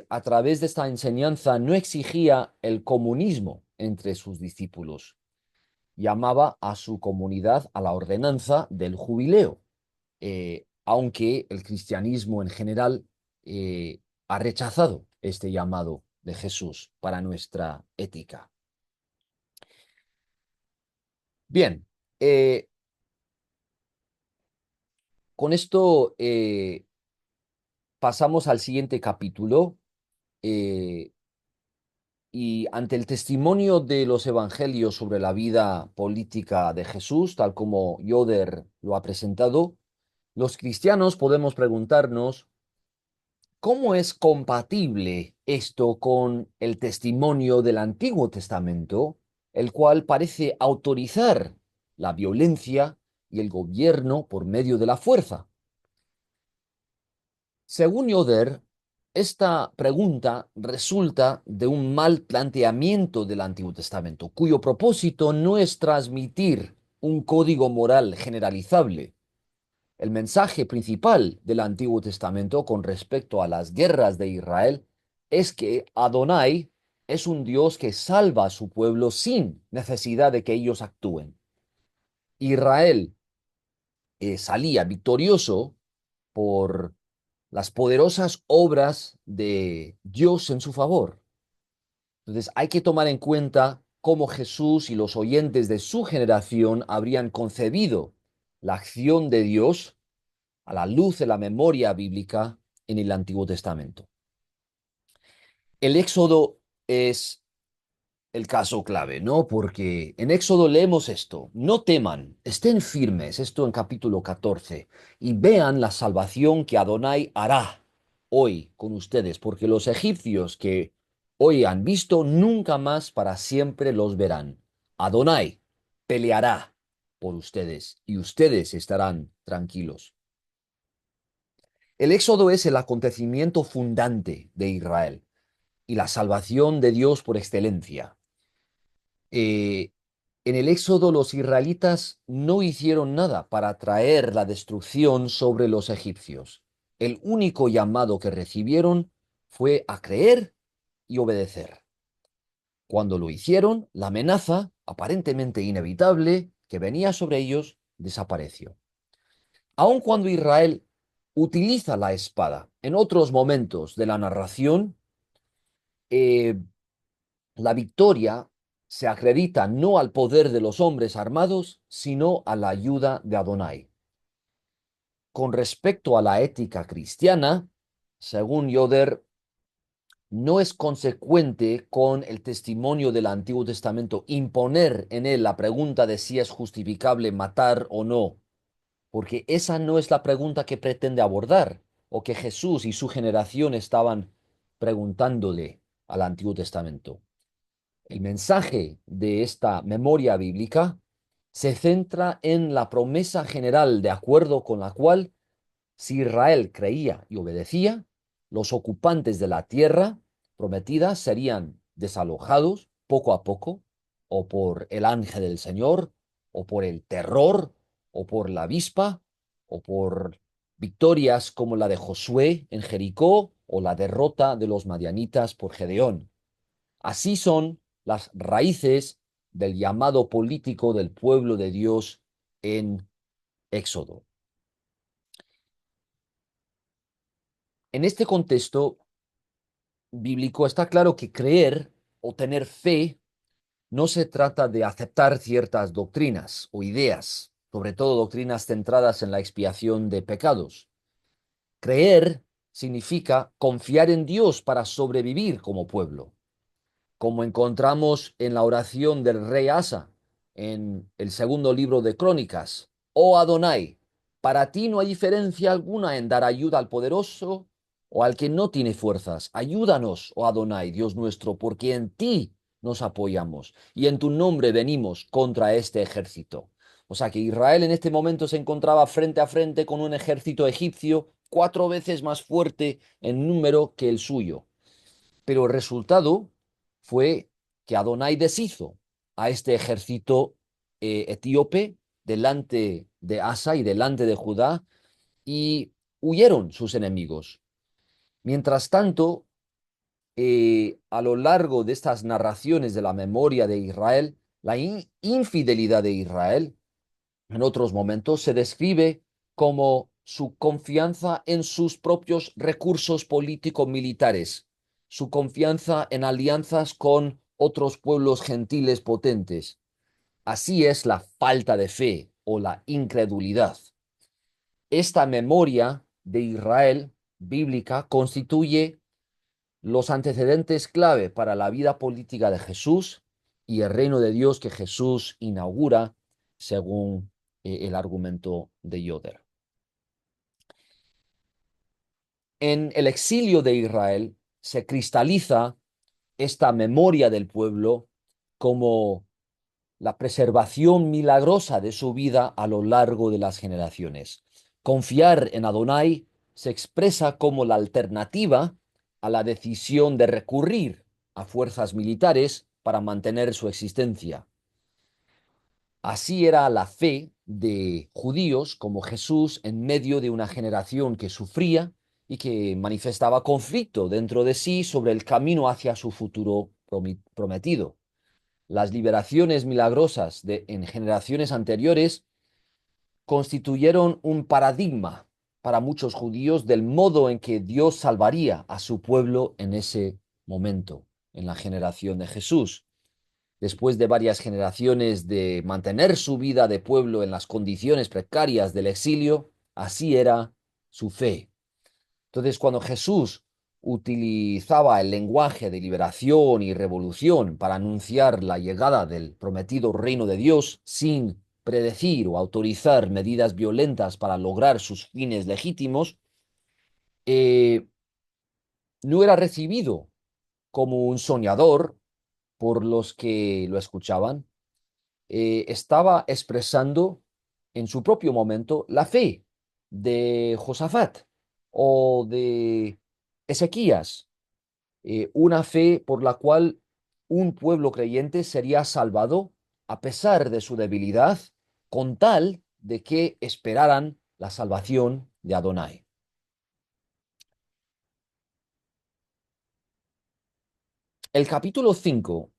a través de esta enseñanza, no exigía el comunismo entre sus discípulos. Llamaba a su comunidad a la ordenanza del jubileo, aunque el cristianismo en general ha rechazado este llamado de Jesús para nuestra ética. Bien, con esto pasamos al siguiente capítulo. eh, Y ante el testimonio de los evangelios sobre la vida política de Jesús, tal como Yoder lo ha presentado, los cristianos podemos preguntarnos, ¿cómo es compatible esto con el testimonio del Antiguo Testamento, el cual parece autorizar la violencia y el gobierno por medio de la fuerza? Según Yoder, esta pregunta resulta de un mal planteamiento del Antiguo Testamento, cuyo propósito no es transmitir un código moral generalizable. El mensaje principal del Antiguo Testamento con respecto a las guerras de Israel es que Adonai es un Dios que salva a su pueblo sin necesidad de que ellos actúen. Israel salía victorioso por las poderosas obras de Dios en su favor. Entonces hay que tomar en cuenta cómo Jesús y los oyentes de su generación habrían concebido la acción de Dios a la luz de la memoria bíblica en el Antiguo Testamento. El Éxodo es el caso clave, ¿no? Porque en Éxodo leemos esto: no teman, estén firmes, esto en capítulo 14, y vean la salvación que Adonai hará hoy con ustedes, porque los egipcios que hoy han visto, nunca más para siempre los verán. Adonai peleará por ustedes y ustedes estarán tranquilos. El Éxodo es el acontecimiento fundante de Israel y la salvación de Dios por excelencia. Eh, en el Éxodo los israelitas no hicieron nada para traer la destrucción sobre los egipcios. El único llamado que recibieron fue a creer y obedecer. Cuando lo hicieron, la amenaza, aparentemente inevitable, que venía sobre ellos, desapareció. Aun cuando Israel utiliza la espada en otros momentos de la narración, eh, la victoria se acredita no al poder de los hombres armados, sino a la ayuda de Adonai. Con respecto a la ética cristiana, según Yoder, no es consecuente con el testimonio del Antiguo Testamento imponer en él la pregunta de si es justificable matar o no, porque esa no es la pregunta que pretende abordar o que Jesús y su generación estaban preguntándole al Antiguo Testamento. El mensaje de esta memoria bíblica se centra en la promesa general de acuerdo con la cual, si Israel creía y obedecía, los ocupantes de la tierra prometida serían desalojados poco a poco, o por el ángel del Señor, o por el terror, o por la avispa, o por victorias como la de Josué en Jericó, o la derrota de los madianitas por Gedeón. Así son las raíces del llamado político del pueblo de Dios en Éxodo. En este contexto bíblico está claro que creer o tener fe no se trata de aceptar ciertas doctrinas o ideas, sobre todo doctrinas centradas en la expiación de pecados. Creer significa confiar en Dios para sobrevivir como pueblo, como encontramos en la oración del rey Asa en el segundo libro de Crónicas. Oh Adonai, para ti no hay diferencia alguna en dar ayuda al poderoso o al que no tiene fuerzas. Ayúdanos, oh Adonai, Dios nuestro, porque en ti nos apoyamos y en tu nombre venimos contra este ejército. O sea que Israel en este momento se encontraba frente a frente con un ejército egipcio 4 veces más fuerte en número que el suyo. Pero el resultado fue que Adonai deshizo a este ejército etíope delante de Asa y delante de Judá y huyeron sus enemigos. Mientras tanto, a lo largo de estas narraciones de la memoria de Israel, la infidelidad de Israel en otros momentos se describe como su confianza en sus propios recursos político-militares, su confianza en alianzas con otros pueblos gentiles potentes. Así es la falta de fe o la incredulidad. Esta memoria de Israel bíblica constituye los antecedentes clave para la vida política de Jesús y el reino de Dios que Jesús inaugura según el argumento de Yoder. En el exilio de Israel se cristaliza esta memoria del pueblo como la preservación milagrosa de su vida a lo largo de las generaciones. Confiar en Adonai se expresa como la alternativa a la decisión de recurrir a fuerzas militares para mantener su existencia. Así era la fe de judíos como Jesús en medio de una generación que sufría y que manifestaba conflicto dentro de sí sobre el camino hacia su futuro prometido. Las liberaciones milagrosas en generaciones anteriores constituyeron un paradigma para muchos judíos del modo en que Dios salvaría a su pueblo en ese momento, en la generación de Jesús. Después de varias generaciones de mantener su vida de pueblo en las condiciones precarias del exilio, así era su fe. Entonces, cuando Jesús utilizaba el lenguaje de liberación y revolución para anunciar la llegada del prometido reino de Dios sin predecir o autorizar medidas violentas para lograr sus fines legítimos, eh, no era recibido como un soñador por los que lo escuchaban. Estaba expresando en su propio momento la fe de Josafat o de Ezequías, una fe por la cual un pueblo creyente sería salvado a pesar de su debilidad, con tal de que esperaran la salvación de Adonai. El capítulo 5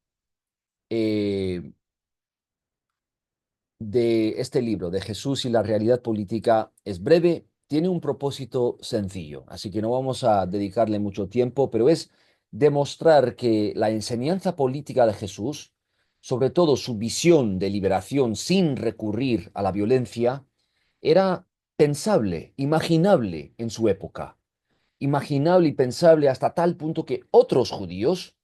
de este libro, de Jesús y la realidad política, es breve, tiene un propósito sencillo, así que no vamos a dedicarle mucho tiempo, pero es demostrar que la enseñanza política de Jesús, sobre todo su visión de liberación sin recurrir a la violencia, era pensable, imaginable en su época, imaginable y pensable hasta tal punto que otros judíos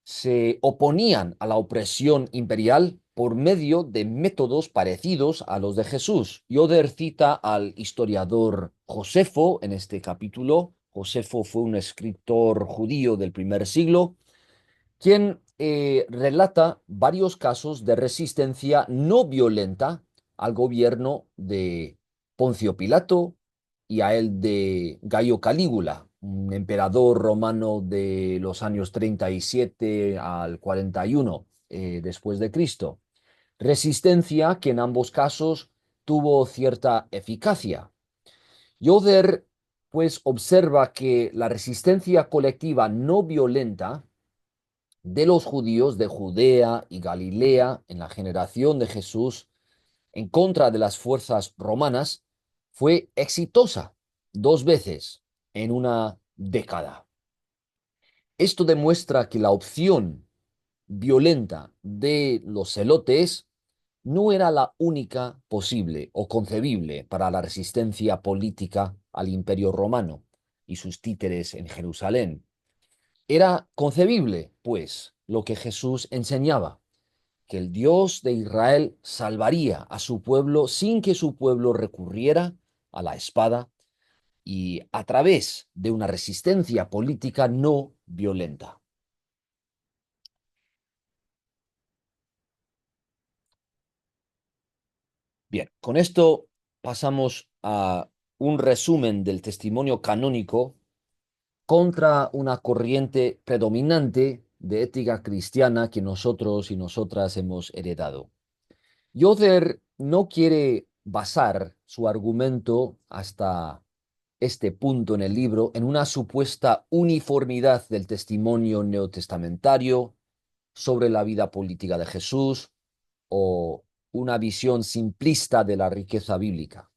se oponían a la opresión imperial por medio de métodos parecidos a los de Jesús. Yoder cita al historiador Josefo en este capítulo. Josefo fue un escritor judío del primer siglo, quien relata varios casos de resistencia no violenta al gobierno de Poncio Pilato y a el de Gayo Calígula, un emperador romano de los años 37 al 41 después de Cristo. Resistencia que en ambos casos tuvo cierta eficacia. Yoder, pues, observa que la resistencia colectiva no violenta de los judíos de Judea y Galilea en la generación de Jesús en contra de las fuerzas romanas fue exitosa 2 veces en una década. Esto demuestra que la opción violenta de los celotes no era la única posible o concebible para la resistencia política al imperio romano y sus títeres en Jerusalén. Era concebible, pues, lo que Jesús enseñaba, que el Dios de Israel salvaría a su pueblo sin que su pueblo recurriera a la espada y a través de una resistencia política no violenta. Bien, con esto pasamos a un resumen del testimonio canónico contra una corriente predominante de ética cristiana que nosotros y nosotras hemos heredado. Yoder no quiere basar su argumento hasta este punto en el libro en una supuesta uniformidad del testimonio neotestamentario sobre la vida política de Jesús o una visión simplista de la riqueza bíblica,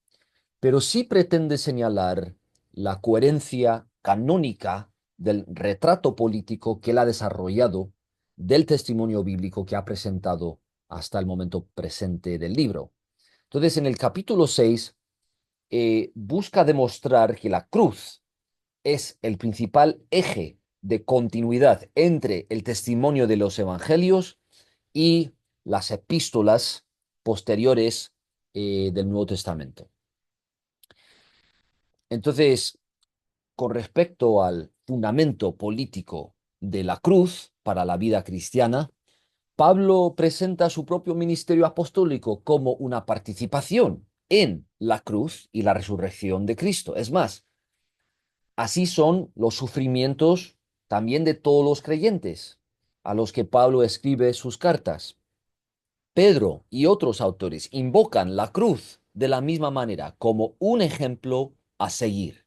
pero sí pretende señalar la coherencia canónica del retrato político que él ha desarrollado del testimonio bíblico que ha presentado hasta el momento presente del libro. Entonces, en el capítulo 6 busca demostrar que la cruz es el principal eje de continuidad entre el testimonio de los evangelios y las epístolas posteriores del Nuevo Testamento. Entonces, con respecto al fundamento político de la cruz para la vida cristiana, Pablo presenta su propio ministerio apostólico como una participación en la cruz y la resurrección de Cristo. Es más, así son los sufrimientos también de todos los creyentes a los que Pablo escribe sus cartas. Pedro y otros autores invocan la cruz de la misma manera como un ejemplo a seguir.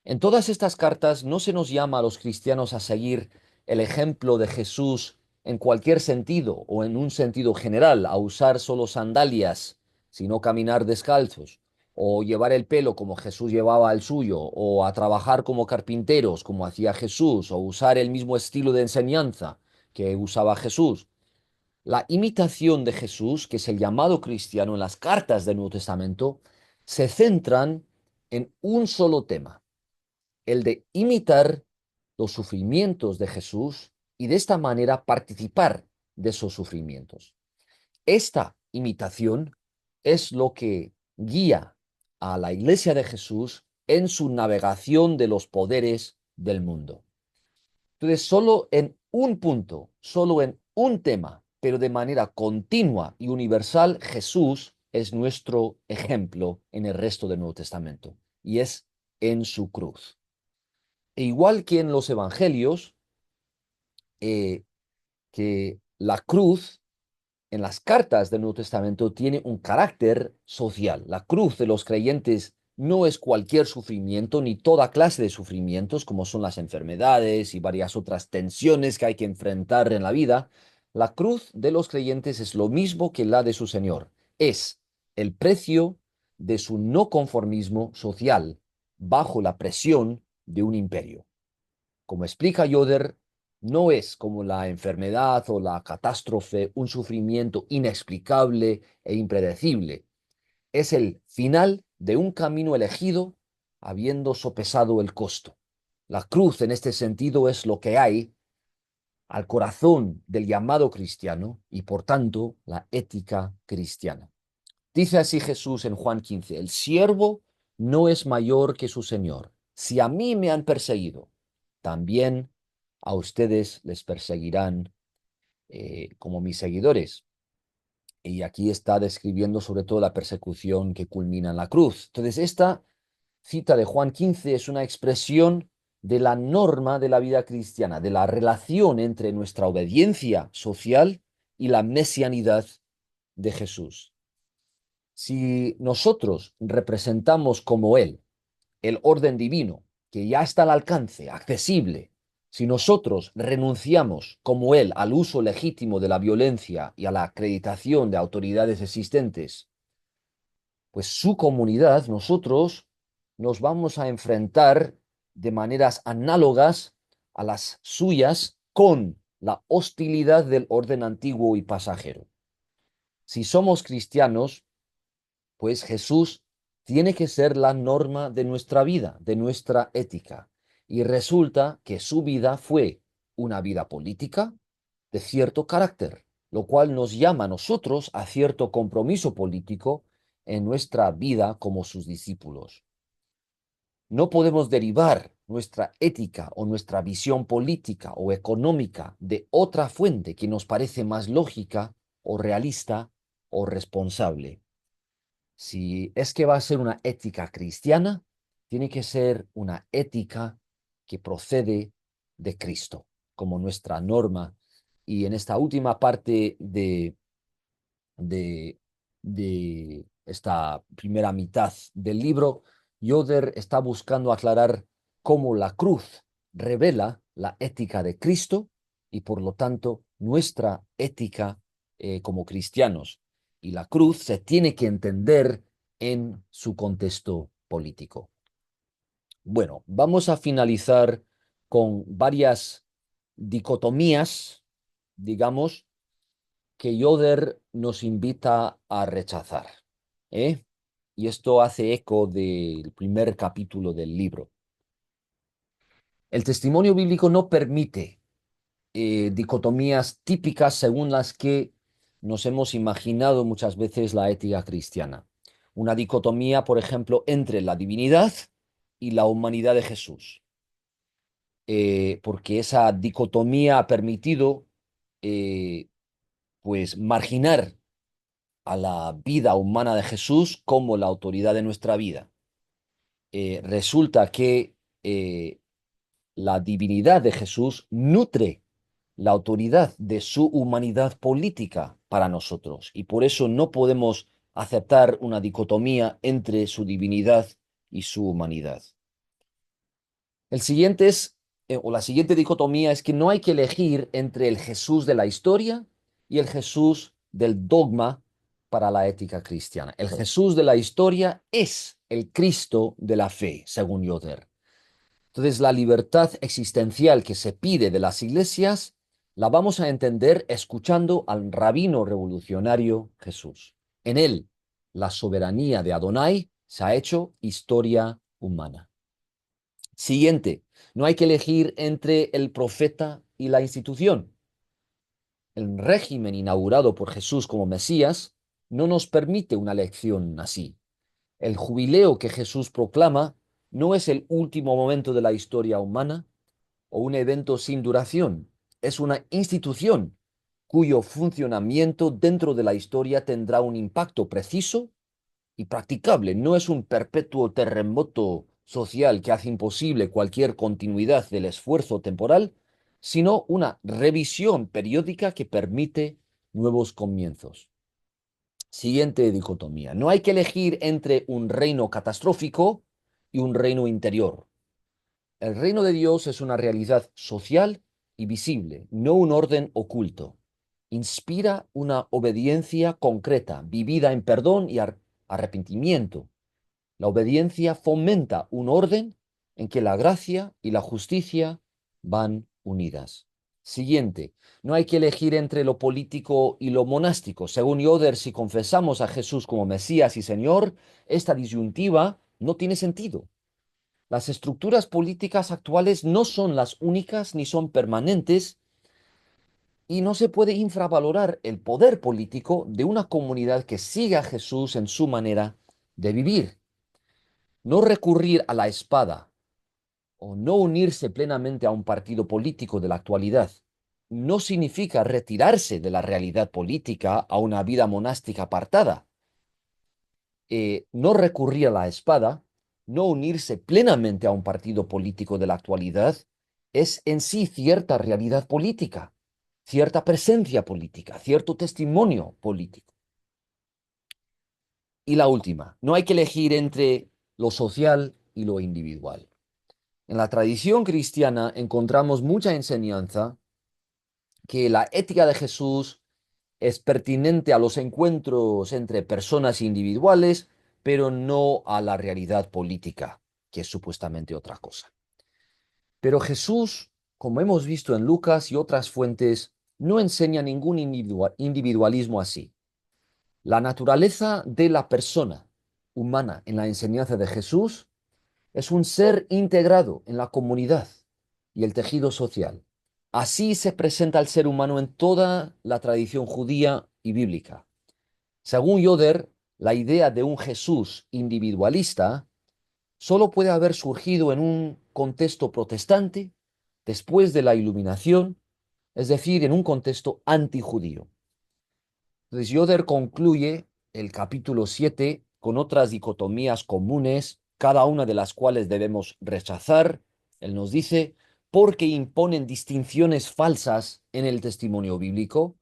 En todas estas cartas no se nos llama a los cristianos a seguir el ejemplo de Jesús en cualquier sentido o en un sentido general, a usar solo sandalias, sino caminar descalzos, o llevar el pelo como Jesús llevaba el suyo, o a trabajar como carpinteros como hacía Jesús, o usar el mismo estilo de enseñanza que usaba Jesús. La imitación de Jesús, que es el llamado cristiano en las cartas del Nuevo Testamento, se centran en un solo tema, el de imitar los sufrimientos de Jesús y de esta manera participar de esos sufrimientos. Esta imitación es lo que guía a la Iglesia de Jesús en su navegación de los poderes del mundo. Entonces, solo en un punto, solo en un tema, pero de manera continua y universal, Jesús es nuestro ejemplo en el resto del Nuevo Testamento, y es en su cruz. E igual que en los evangelios, eh, que la cruz en las cartas del Nuevo Testamento tiene un carácter social. La cruz de los creyentes no es cualquier sufrimiento ni toda clase de sufrimientos, como son las enfermedades y varias otras tensiones que hay que enfrentar en la vida. La cruz de los creyentes es lo mismo que la de su Señor. Es el precio de su no conformismo social bajo la presión de un imperio. Como explica Yoder, no es como la enfermedad o la catástrofe un sufrimiento inexplicable e impredecible. Es el final de un camino elegido habiendo sopesado el costo. La cruz en este sentido es lo que hay al corazón del llamado cristiano y por tanto la ética cristiana. Dice así Jesús en Juan 15, el siervo no es mayor que su Señor. Si a mí me han perseguido, también a ustedes les perseguirán como mis seguidores. Y aquí está describiendo sobre todo la persecución que culmina en la cruz. Entonces, esta cita de Juan 15 es una expresión de la norma de la vida cristiana, de la relación entre nuestra obediencia social y la mesianidad de Jesús. Si nosotros representamos como Él el orden divino, que ya está al alcance, accesible, si nosotros renunciamos como Él al uso legítimo de la violencia y a la acreditación de autoridades existentes, pues su comunidad, nosotros nos vamos a enfrentar de maneras análogas a las suyas con la hostilidad del orden antiguo y pasajero. Si somos cristianos, pues Jesús tiene que ser la norma de nuestra vida, de nuestra ética. Y resulta que su vida fue una vida política de cierto carácter, lo cual nos llama a nosotros a cierto compromiso político en nuestra vida como sus discípulos. No podemos derivar nuestra ética o nuestra visión política o económica de otra fuente que nos parece más lógica o realista o responsable. Si es que va a ser una ética cristiana, tiene que ser una ética que procede de Cristo como nuestra norma. Y en esta última parte de, de esta primera mitad del libro, Yoder está buscando aclarar cómo la cruz revela la ética de Cristo y por lo tanto nuestra ética como cristianos. Y la cruz se tiene que entender en su contexto político. Bueno, vamos a finalizar con varias dicotomías, digamos, que Yoder nos invita a rechazar, ¿eh? Y esto hace eco del primer capítulo del libro. El testimonio bíblico no permite dicotomías típicas según las que nos hemos imaginado muchas veces la ética cristiana. Una dicotomía, por ejemplo, entre la divinidad y la humanidad de Jesús. Porque esa dicotomía ha permitido eh, pues marginar a la vida humana de Jesús como la autoridad de nuestra vida. Resulta que la divinidad de Jesús nutre la autoridad de su humanidad política para nosotros y por eso no podemos aceptar una dicotomía entre su divinidad y su humanidad. El siguiente es, o la siguiente dicotomía es que no hay que elegir entre el Jesús de la historia y el Jesús del dogma para la ética cristiana. El Jesús de la historia es el Cristo de la fe, según Yoder. Entonces, la libertad existencial que se pide de las iglesias la vamos a entender escuchando al rabino revolucionario Jesús. En él, la soberanía de Adonai se ha hecho historia humana. Siguiente, no hay que elegir entre el profeta y la institución. El régimen inaugurado por Jesús como Mesías no nos permite una elección así. El jubileo que Jesús proclama no es el último momento de la historia humana o un evento sin duración. Es una institución cuyo funcionamiento dentro de la historia tendrá un impacto preciso y practicable. No es un perpetuo terremoto social que hace imposible cualquier continuidad del esfuerzo temporal, sino una revisión periódica que permite nuevos comienzos. Siguiente dicotomía. No hay que elegir entre un reino catastrófico y un reino interior. El reino de Dios es una realidad social y visible, no un orden oculto. Inspira una obediencia concreta, vivida en perdón y arrepentimiento. La obediencia fomenta un orden en que la gracia y la justicia van unidas. Siguiente, no hay que elegir entre lo político y lo monástico. Según Yoder, si confesamos a Jesús como Mesías y Señor, esta disyuntiva no tiene sentido. Las estructuras políticas actuales no son las únicas ni son permanentes y no se puede infravalorar el poder político de una comunidad que sigue a Jesús en su manera de vivir. No recurrir a la espada o no unirse plenamente a un partido político de la actualidad no significa retirarse de la realidad política a una vida monástica apartada. No recurrir a la espada, no unirse plenamente a un partido político de la actualidad, es en sí cierta realidad política, cierta presencia política, cierto testimonio político. Y la última, no hay que elegir entre lo social y lo individual. En la tradición cristiana encontramos mucha enseñanza que la ética de Jesús es pertinente a los encuentros entre personas individuales, pero no a la realidad política, que es supuestamente otra cosa. Pero Jesús, como hemos visto en Lucas y otras fuentes, no enseña ningún individualismo así. La naturaleza de la persona humana en la enseñanza de Jesús es un ser integrado en la comunidad y el tejido social. Así se presenta el ser humano en toda la tradición judía y bíblica. Según Yoder, la idea de un Jesús individualista solo puede haber surgido en un contexto protestante después de la Iluminación, es decir, en un contexto antijudío. Entonces, Yoder concluye el capítulo 7 con otras dicotomías comunes, cada una de las cuales debemos rechazar Él nos dice, porque imponen distinciones falsas en el testimonio bíblico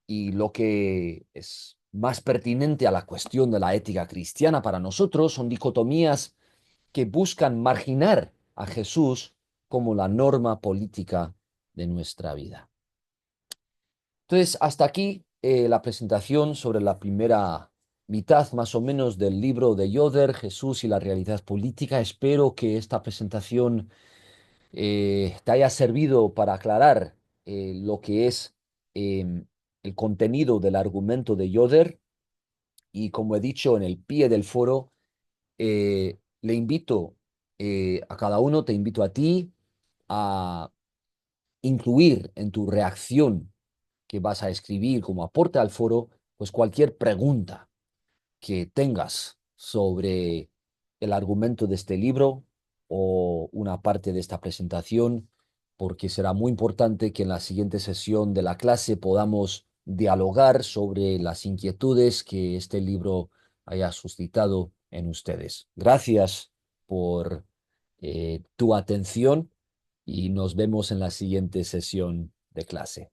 y lo que es más pertinente a la cuestión de la ética cristiana para nosotros son dicotomías que buscan marginar a Jesús como la norma política de nuestra vida. Entonces, hasta aquí la presentación sobre la primera mitad más o menos del libro de Yoder, Jesús y la realidad política. Espero que esta presentación te haya servido para aclarar lo que es el contenido del argumento de Yoder. Y como he dicho en el pie del foro, le invito a cada uno, te invito a ti a incluir en tu reacción que vas a escribir como aporte al foro, pues cualquier pregunta que tengas sobre el argumento de este libro o una parte de esta presentación, porque será muy importante que en la siguiente sesión de la clase podamos dialogar sobre las inquietudes que este libro haya suscitado en ustedes. Gracias por tu atención y nos vemos en la siguiente sesión de clase.